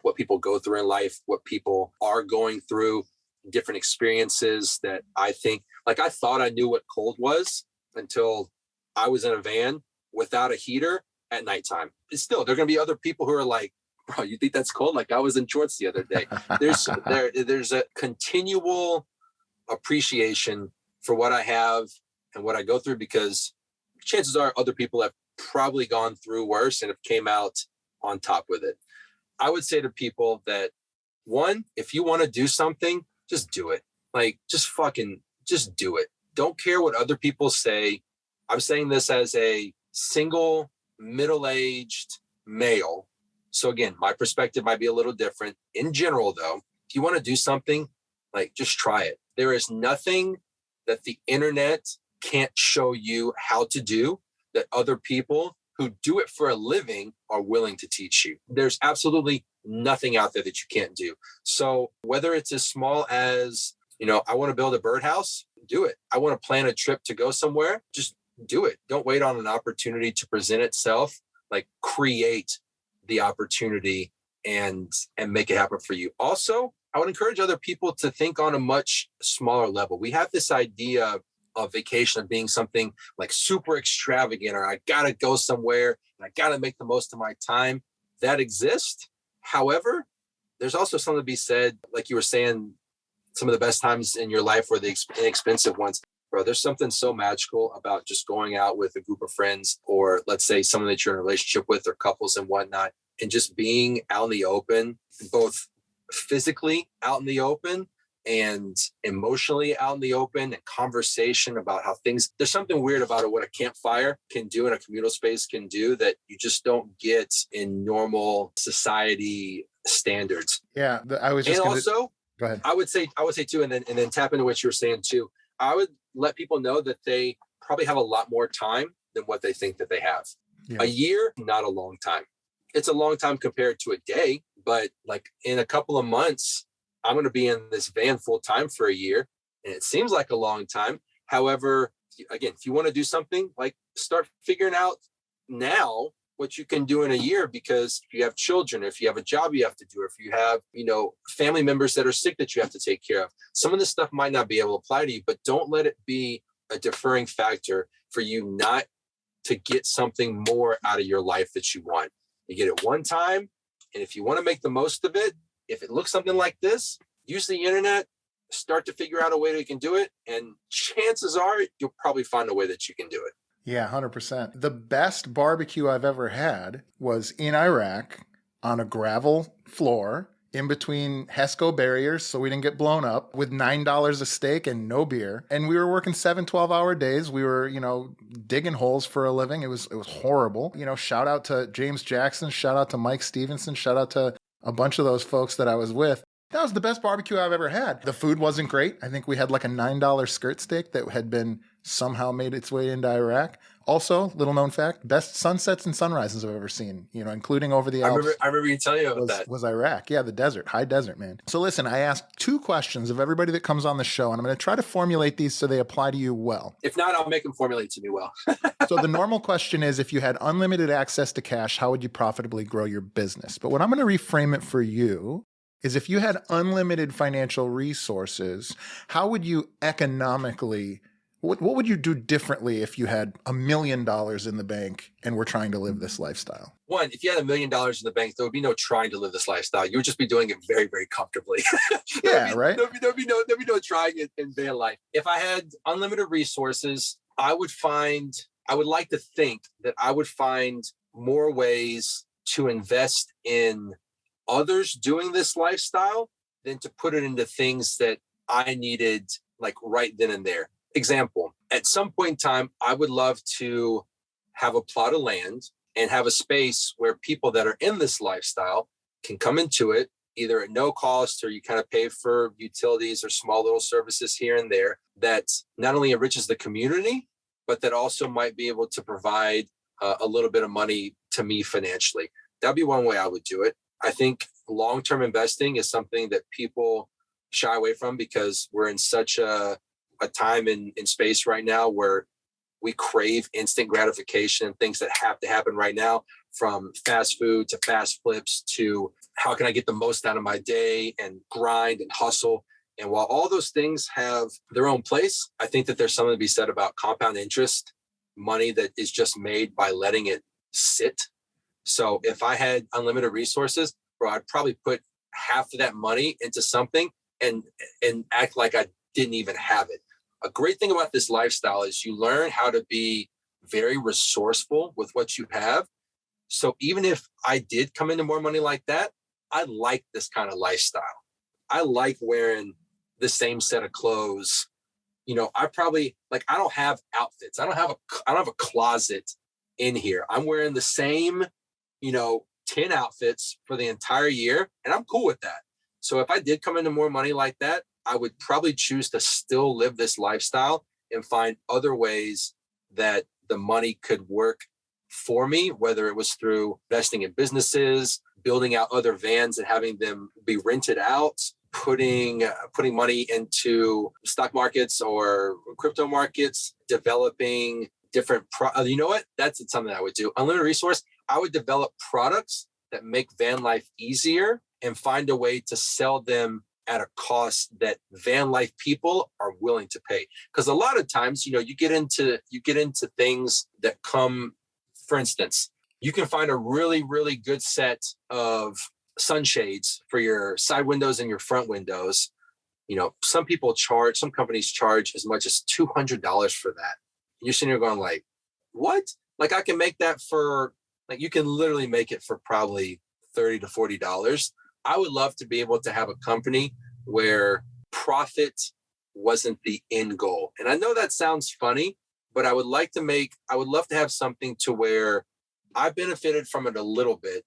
what people go through in life, what people are going through, different experiences that I think, like, I thought I knew what cold was until I was in a van without a heater at nighttime. It's still, there are going to be other people who are like, bro, you think that's cold? Like, I was in shorts the other day. There's a continual appreciation for what I have and what I go through, because chances are other people have probably gone through worse and have came out on top with it. I would say to people that, one, if you want to do something, just do it. Like, just do it. Don't care what other people say. I'm saying this as a single, middle-aged male. So again, my perspective might be a little different. In general, though, if you want to do something, like, just try it. There is nothing that the internet can't show you how to do that other people who do it for a living are willing to teach you. There's absolutely nothing out there that you can't do. So whether it's as small as, I want to build a birdhouse, do it. I want to plan a trip to go somewhere, just do it. Don't wait on an opportunity to present itself. Like, create the opportunity and make it happen for you. Also, I would encourage other people to think on a much smaller level. We have this idea of vacation of being something like super extravagant, or I got to go somewhere and I got to make the most of my time. That exists. However, there's also something to be said, like you were saying, some of the best times in your life were the inexpensive ones. Bro, there's something so magical about just going out with a group of friends, or let's say someone that you're in a relationship with, or couples and whatnot, and just being out in the open, both physically out in the open and emotionally out in the open, and conversation about how things, there's something weird about it, what a campfire can do in a communal space can do that you just don't get in normal society standards. Yeah. I was just also, go ahead. I would say too, and then tap into what you were saying too. I would let people know that they probably have a lot more time than what they think that they have. Yeah. A year, not a long time. It's a long time compared to a day, but like in a couple of months, I'm going to be in this van full time for a year, and it seems like a long time. However, again, if you want to do something, like, start figuring out now what you can do in a year, because if you have children, if you have a job you have to do, if you have, family members that are sick that you have to take care of, some of this stuff might not be able to apply to you, but don't let it be a deferring factor for you not to get something more out of your life that you want. You get it one time, and if you want to make the most of it, if it looks something like this, use the internet, start to figure out a way that you can do it, and chances are you'll probably find a way that you can do it. Yeah, 100%. The best barbecue I've ever had was in Iraq on a gravel floor in between HESCO barriers, so we didn't get blown up, with $9 a steak and no beer. And we were working 7, 12-hour days. We were, digging holes for a living. It was horrible. Shout out to James Jackson, shout out to Mike Stevenson, shout out to a bunch of those folks that I was with. That was the best barbecue I've ever had. The food wasn't great. I think we had like a $9 skirt steak that had been somehow made its way into Iraq. Also, little known fact, best sunsets and sunrises I've ever seen, including over the Alps. I remember you telling you about that. Was Iraq. Yeah, the desert, high desert, man. So listen, I asked 2 questions of everybody that comes on the show, and I'm going to try to formulate these so they apply to you well. If not, I'll make them formulate to me well. So the normal question is, if you had unlimited access to cash, how would you profitably grow your business? But what I'm going to reframe it for you is, if you had unlimited financial resources, how would you economically, What would you do differently if you had $1 million in the bank and were trying to live this lifestyle? One, if you had $1 million in the bank, there would be no trying to live this lifestyle. You would just be doing it very, very comfortably. Yeah, right. There'd be no trying it in van life. If I had unlimited resources, I would like to think that I would find more ways to invest in others doing this lifestyle than to put it into things that I needed like right then and there. Example, at some point in time, I would love to have a plot of land and have a space where people that are in this lifestyle can come into it, either at no cost or you kind of pay for utilities or small little services here and there that not only enriches the community, but that also might be able to provide a little bit of money to me financially. That'd be one way I would do it. I think long-term investing is something that people shy away from because we're in such a time in space right now where we crave instant gratification and things that have to happen right now, from fast food to fast flips to how can I get the most out of my day and grind and hustle. And while all those things have their own place, I think that there's something to be said about compound interest, money that is just made by letting it sit. So if I had unlimited resources, bro, I'd probably put half of that money into something and act like I didn't even have it. A great thing about this lifestyle is you learn how to be very resourceful with what you have. So even if I did come into more money like that, I like this kind of lifestyle. I like wearing the same set of clothes. I probably I don't have outfits. I don't have a closet in here. I'm wearing the same, 10 outfits for the entire year, and I'm cool with that. So if I did come into more money like that, I would probably choose to still live this lifestyle and find other ways that the money could work for me, whether it was through investing in businesses, building out other vans and having them be rented out, putting money into stock markets or crypto markets, developing different you know what? That's something I would do. Unlimited resource, I would develop products that make van life easier and find a way to sell them at a cost that van life people are willing to pay. Because a lot of times, you get into things that come, for instance, you can find a really, really good set of sunshades for your side windows and your front windows. Some companies charge as much as $200 for that. You're sitting here going like, what? Like I can make that for, you can literally make it for probably $30 to $40. I would love to be able to have a company where profit wasn't the end goal. And I know that sounds funny, but I would love to have something to where I benefited from it a little bit,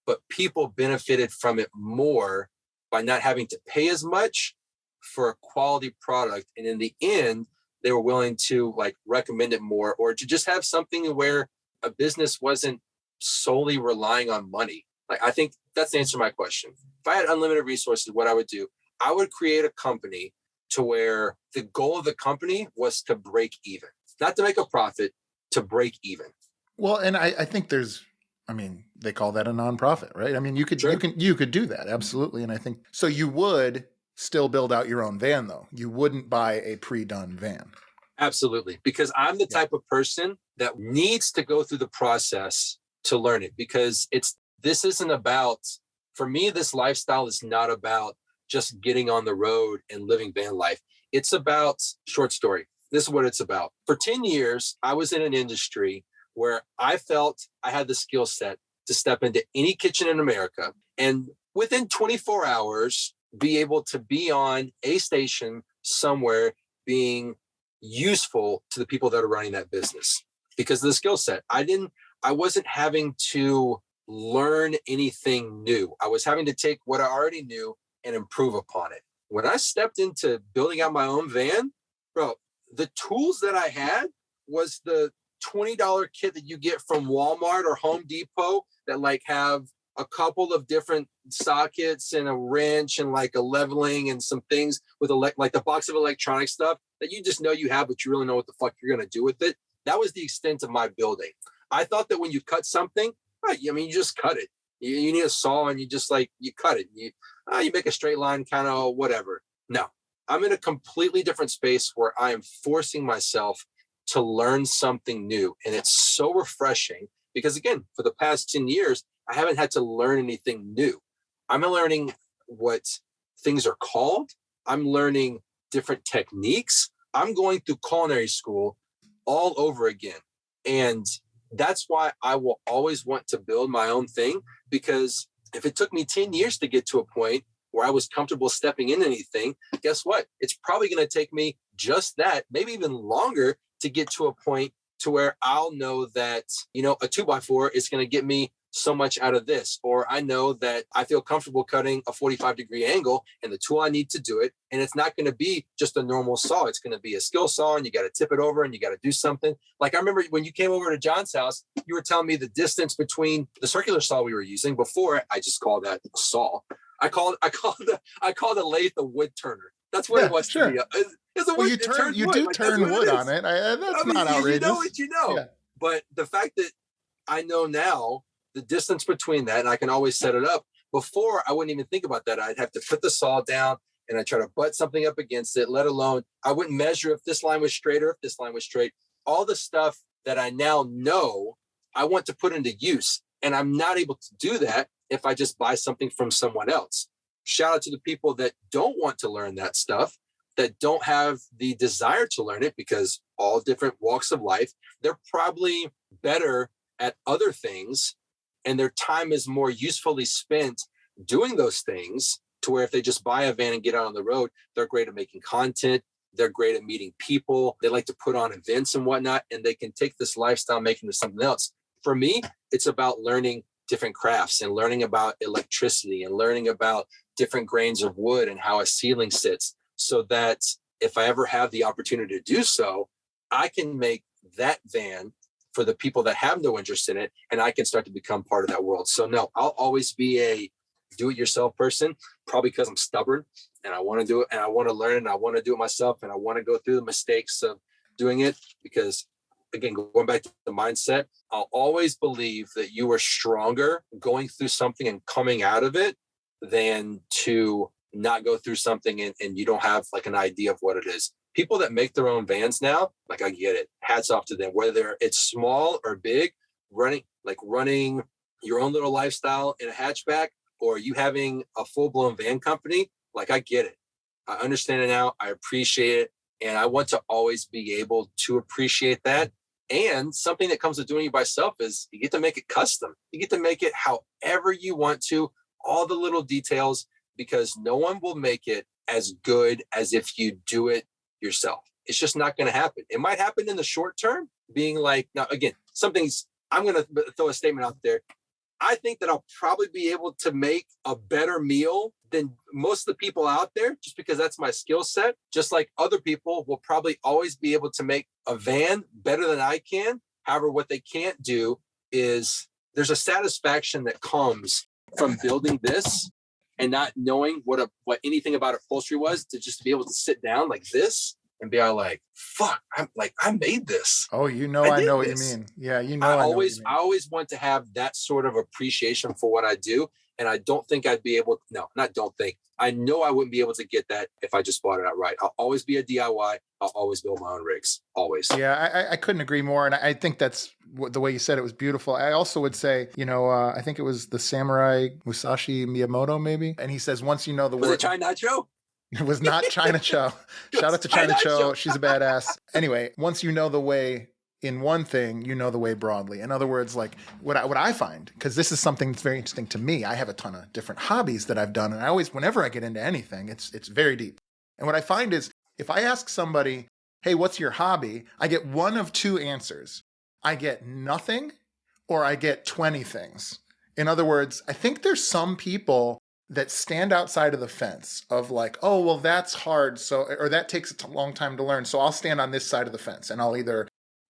but people benefited from it more by not having to pay as much for a quality product. And in the end, they were willing to recommend it more, or to just have something where a business wasn't solely relying on money. I think that's the answer to my question. If I had unlimited resources, what I would do, I would create a company to where the goal of the company was to break even, not to make a profit, to break even. Well, and I think they call that a nonprofit, right? You could do that. Absolutely. And I think, so you would still build out your own van though. You wouldn't buy a pre-done van. Absolutely. Because I'm the type of person that needs to go through the process to learn it, because this isn't about, for me, this lifestyle is not about just getting on the road and living van life. It's about, short story, this is what it's about. For 10 years, I was in an industry where I felt I had the skill set to step into any kitchen in America and within 24 hours, be able to be on a station somewhere being useful to the people that are running that business because of the skill set. I wasn't having to learn anything new. I was having to take what I already knew and improve upon it. When I stepped into building out my own van, bro, the tools that I had was the $20 kit that you get from Walmart or Home Depot that have a couple of different sockets and a wrench and a leveling and some things with the box of electronic stuff that you just know you have, but you really know what the fuck you're going to do with it. That was the extent of my building. I thought that when you cut something, right, you just cut it. You need a saw and you just you cut it. You make a straight line, kind of whatever. No, I'm in a completely different space where I am forcing myself to learn something new. And it's so refreshing because, again, for the past 10 years, I haven't had to learn anything new. I'm learning what things are called. I'm learning different techniques. I'm going through culinary school all over again. And that's why I will always want to build my own thing, because if it took me 10 years to get to a point where I was comfortable stepping in anything, guess what? It's probably going to take me just that, maybe even longer, to get to a point to where I'll know that, a 2x4 is going to get me so much out of this, or I know that I feel comfortable cutting a 45-degree angle and the tool I need to do it. And it's not going to be just a normal saw. It's going to be a skill saw, and you got to tip it over and you got to do something. Like I remember when you came over to John's house, you were telling me the distance between the circular saw we were using. Before, I just called that a saw. I called a lathe a wood turner. That's what it was. Sure. To me. It's a wood, you do turn wood on it. That's not outrageous. You know what you know. Yeah. But the fact that I know now the distance between that, and I can always set it up. Before, I wouldn't even think about that. I'd have to put the saw down and I'd try to butt something up against it, let alone I wouldn't measure if this line was straight or if this line was straight. All the stuff that I now know, I want to put into use. And I'm not able to do that if I just buy something from someone else. Shout out to the people that don't want to learn that stuff, that don't have the desire to learn it, because all different walks of life, they're probably better at other things, and their time is more usefully spent doing those things, to where if they just buy a van and get out on the road, they're great at making content. They're great at meeting people. They like to put on events and whatnot, and they can take this lifestyle, making it something else. For me, it's about learning different crafts and learning about electricity and learning about different grains of wood and how a ceiling sits, so that if I ever have the opportunity to do so, I can make that van for the people that have no interest in it, and I can start to become part of that world. So no, I'll always be a do-it-yourself person, probably because I'm stubborn and I want to do it and I want to learn and I want to do it myself and I want to go through the mistakes of doing it, because, again, going back to the mindset, I'll always believe that you are stronger going through something and coming out of it than to not go through something and you don't have like an idea of what it is. People that make their own vans now, like, I get it. Hats off to them, whether it's small or big, running your own little lifestyle in a hatchback, or you having a full-blown van company. Like, I get it. I understand it now. I appreciate it. And I want to always be able to appreciate that. And something that comes with doing it by yourself is you get to make it custom. You get to make it however you want to, all the little details, because no one will make it as good as if you do it yourself. It's just not going to happen. It might happen in the short term, being like, now, again, I'm going to throw a statement out there. I think that I'll probably be able to make a better meal than most of the people out there, just because that's my skill set. Just like other people will probably always be able to make a van better than I can. However, what they can't do is, there's a satisfaction that comes from building this and not knowing what anything about upholstery was, to just be able to sit down like this and be all like, fuck, I made this. Oh, I know what you mean. Yeah, I always want to have that sort of appreciation for what I do. And I don't think I'd be able, I know I wouldn't be able to get that if I just bought it outright. I'll always be a DIY. I'll always build my own rigs. Always. Yeah, I couldn't agree more. And I think that's the way you said it was beautiful. I also would say, I think it was the samurai Musashi Miyamoto, maybe. And he says, once you know the word. Was it China Cho? It was not China Cho. Shout out to China Cho. She's a badass. Anyway, once you know the way in one thing, you know the way broadly. In other words, like what I find, because this is something that's very interesting to me. I have a ton of different hobbies that I've done. And I always, whenever I get into anything, it's very deep. And what I find is, if I ask somebody, hey, what's your hobby? I get one of two answers. I get nothing, or I get 20 things. In other words, I think there's some people that stand outside of the fence of like, oh, well, that's hard. Or that takes a long time to learn. So I'll stand on this side of the fence and I'll either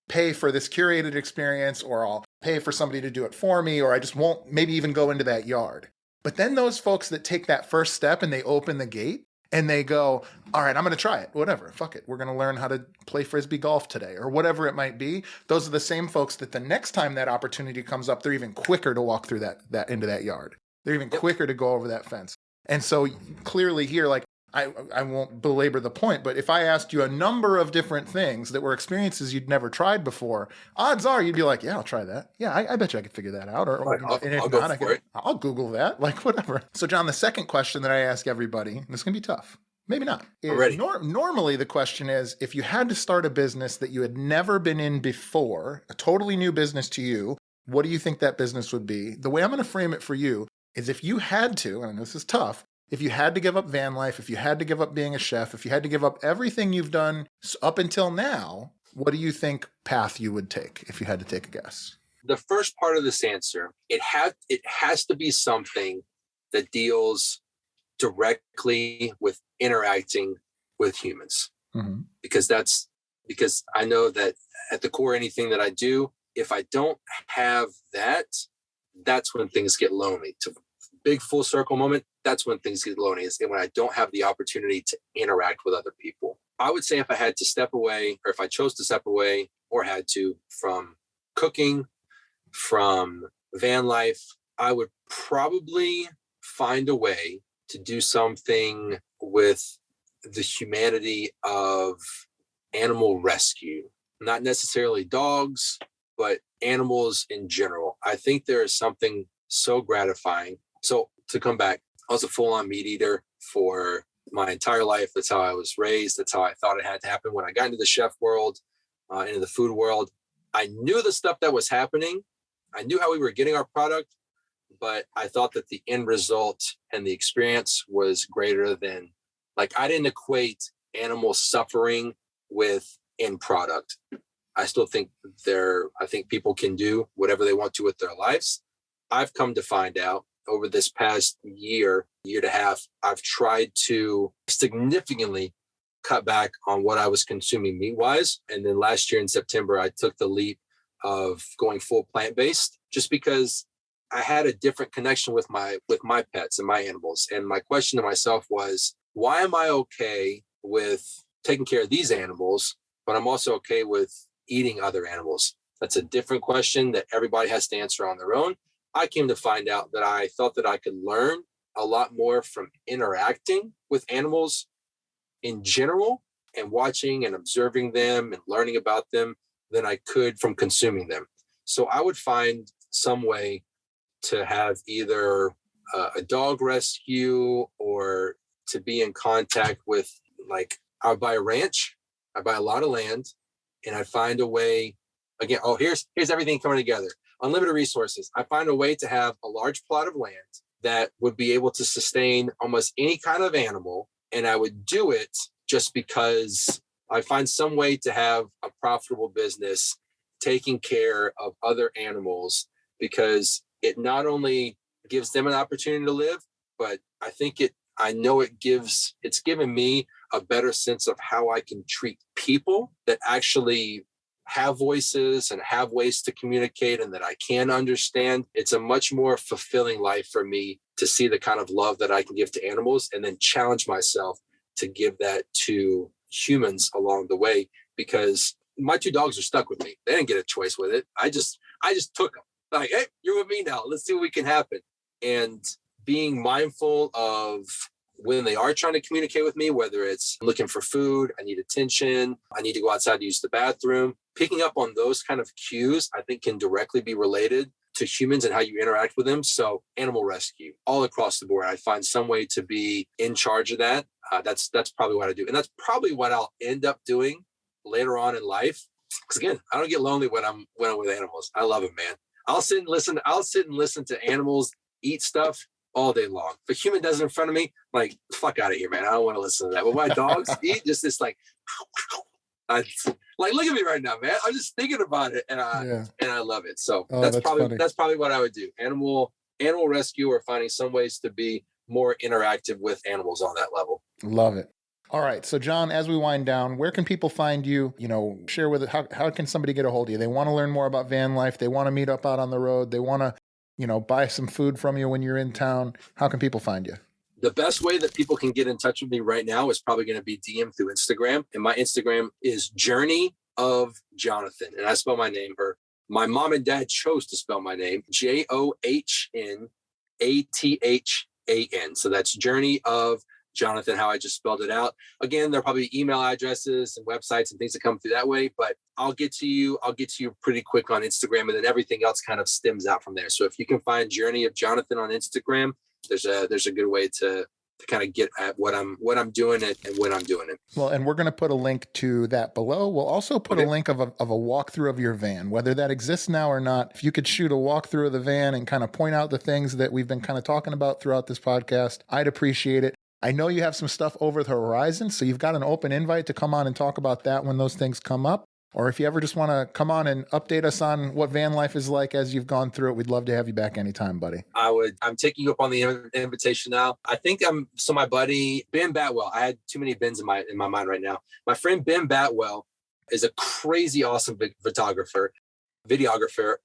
pay for this curated experience, or I'll pay for somebody to do it for me, or I just won't maybe even go into that yard. But then those folks that take that first step and they open the gate and they go, all right, I'm going to try it. Whatever. Fuck it. We're going to learn how to play Frisbee golf today, or whatever it might be. Those are the same folks that the next time that opportunity comes up, they're even quicker to walk through that into that yard. They're even quicker to go over that fence. And so clearly here, like, I won't belabor the point, but if I asked you a number of different things that were experiences you'd never tried before, odds are you'd be like, yeah, I'll try that. Yeah, I bet you I could figure that out. Or Right, and if I'll go not, for it. I'll Google that, like whatever. So John, the second question that I ask everybody, and this can be tough, maybe not, I'm is ready. normally the question is, if you had to start a business that you had never been in before, a totally new business to you, what do you think that business would be? The way I'm going to frame it for you is if you had to, and this is tough, if you had to give up van life, if you had to give up being a chef, if you had to give up everything you've done up until now, what do you think path you would take if you had to take a guess? The first part of this answer, it has to be something that deals directly with interacting with humans. Mm-hmm. Because I know that at the core, anything that I do, if I don't have that, that's when things get lonely. To big full circle moment, that's when things get lonely, is when I don't have the opportunity to interact with other people. I would say if I had to step away, or if I chose to step away or had to from cooking, from van life, I would probably find a way to do something with the humanity of animal rescue, not necessarily dogs, but animals in general. I think there is something so gratifying. So to come back, I was a full-on meat eater for my entire life. That's how I was raised. That's how I thought it had to happen. When I got into the chef world, into the food world, I knew the stuff that was happening. I knew how we were getting our product, but I thought that the end result and the experience was greater than, like, I didn't equate animal suffering with end product. I still think I think people can do whatever they want to with their lives. I've come to find out over this past year and a half, I've tried to significantly cut back on what I was consuming meat-wise. And then last year in September, I took the leap of going full plant-based, just because I had a different connection with my pets and my animals. And my question to myself was, why am I okay with taking care of these animals, but I'm also okay with eating other animals? That's a different question that everybody has to answer on their own. I came to find out that I thought that I could learn a lot more from interacting with animals in general and watching and observing them and learning about them than I could from consuming them. So I would find some way to have either a dog rescue or to be in contact with, like, I would buy a ranch, I buy a lot of land, and I find a way, again, here's everything coming together. Unlimited resources. I find a way to have a large plot of land that would be able to sustain almost any kind of animal. And I would do it just because I find some way to have a profitable business taking care of other animals, because it not only gives them an opportunity to live, but it's given me a better sense of how I can treat people that actually have voices and have ways to communicate and that I can understand. It's a much more fulfilling life for me to see the kind of love that I can give to animals, and then challenge myself to give that to humans along the way, because my two dogs are stuck with me. They didn't get a choice with it. I just took them. Like, hey, you're with me now. Let's see what can happen. And being mindful of when they are trying to communicate with me, whether it's looking for food, I need attention, I need to go outside to use the bathroom, picking up on those kind of cues, I think can directly be related to humans and how you interact with them. So animal rescue all across the board, I find some way to be in charge of that. That's probably what I do. And that's probably what I'll end up doing later on in life. Because again, I don't get lonely when I'm with animals. I love them, man. I'll sit and listen to animals eat stuff all day long. If a human does it in front of me, like, fuck out of here, man. I don't want to listen to that. But my dogs eat just this, like, like, look at me right now, man. I'm just thinking about it, and I love it. So that's probably what I would do. Animal rescue, or finding some ways to be more interactive with animals on that level. Love it. All right. So John, as we wind down, where can people find you? Share with it. How can somebody get a hold of you? They want to learn more about van life. They want to meet up out on the road. They want to, buy some food from you when you're in town. How can people find you? The best way that people can get in touch with me right now is probably going to be DM through Instagram. And my Instagram is Journey of Jonathan. And I spell my name, or my mom and dad chose to spell my name, Johnathan. So that's Journey of Jonathan, how I just spelled it out. Again, there are probably email addresses and websites and things that come through that way, but I'll get to you pretty quick on Instagram, and then everything else kind of stems out from there. So if you can find Journey of Jonathan on Instagram, there's a good way to kind of get at what I'm doing it and when I'm doing it. Well, and we're going to put a link to that below. We'll also put a link of a walkthrough of your van, whether that exists now or not. If you could shoot a walkthrough of the van and kind of point out the things that we've been kind of talking about throughout this podcast, I'd appreciate it. I know you have some stuff over the horizon, so you've got an open invite to come on and talk about that when those things come up. Or if you ever just want to come on and update us on what van life is like as you've gone through it, we'd love to have you back anytime, buddy. I'm taking you up on the invitation now. I think my buddy, Ben Batwell, I had too many Bens in my mind right now. My friend Ben Batwell is a crazy awesome videographer,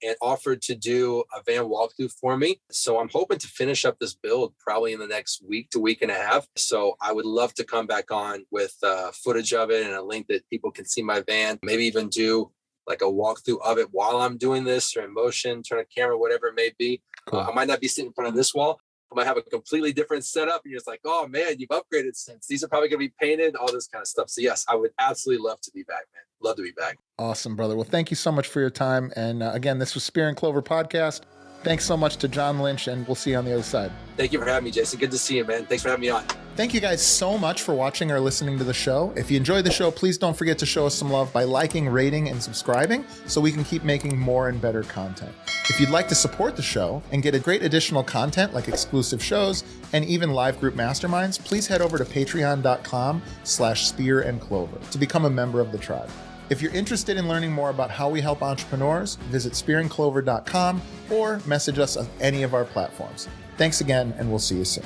and offered to do a van walkthrough for me. So I'm hoping to finish up this build probably in the next week to week and a half. So I would love to come back on with footage of it and a link that people can see my van, maybe even do like a walkthrough of it while I'm doing this, or in motion, turn a camera, whatever it may be. Cool. I might not be sitting in front of this wall. I might have a completely different setup. And you're just like, oh man, you've upgraded since. These are probably going to be painted, all this kind of stuff. So yes, I would absolutely love to be back, man. Love to be back. Awesome, brother. Well, thank you so much for your time. And again, this was Spear and Clover Podcast. Thanks so much to John Lynch, and we'll see you on the other side. Thank you for having me, Jason. Good to see you, man. Thanks for having me on. Thank you guys so much for watching or listening to the show. If you enjoyed the show, please don't forget to show us some love by liking, rating, and subscribing so we can keep making more and better content. If you'd like to support the show and get a great additional content like exclusive shows and even live group masterminds, please head over to patreon.com/spearandclover to become a member of the tribe. If you're interested in learning more about how we help entrepreneurs, visit spearandclover.com or message us on any of our platforms. Thanks again, and we'll see you soon.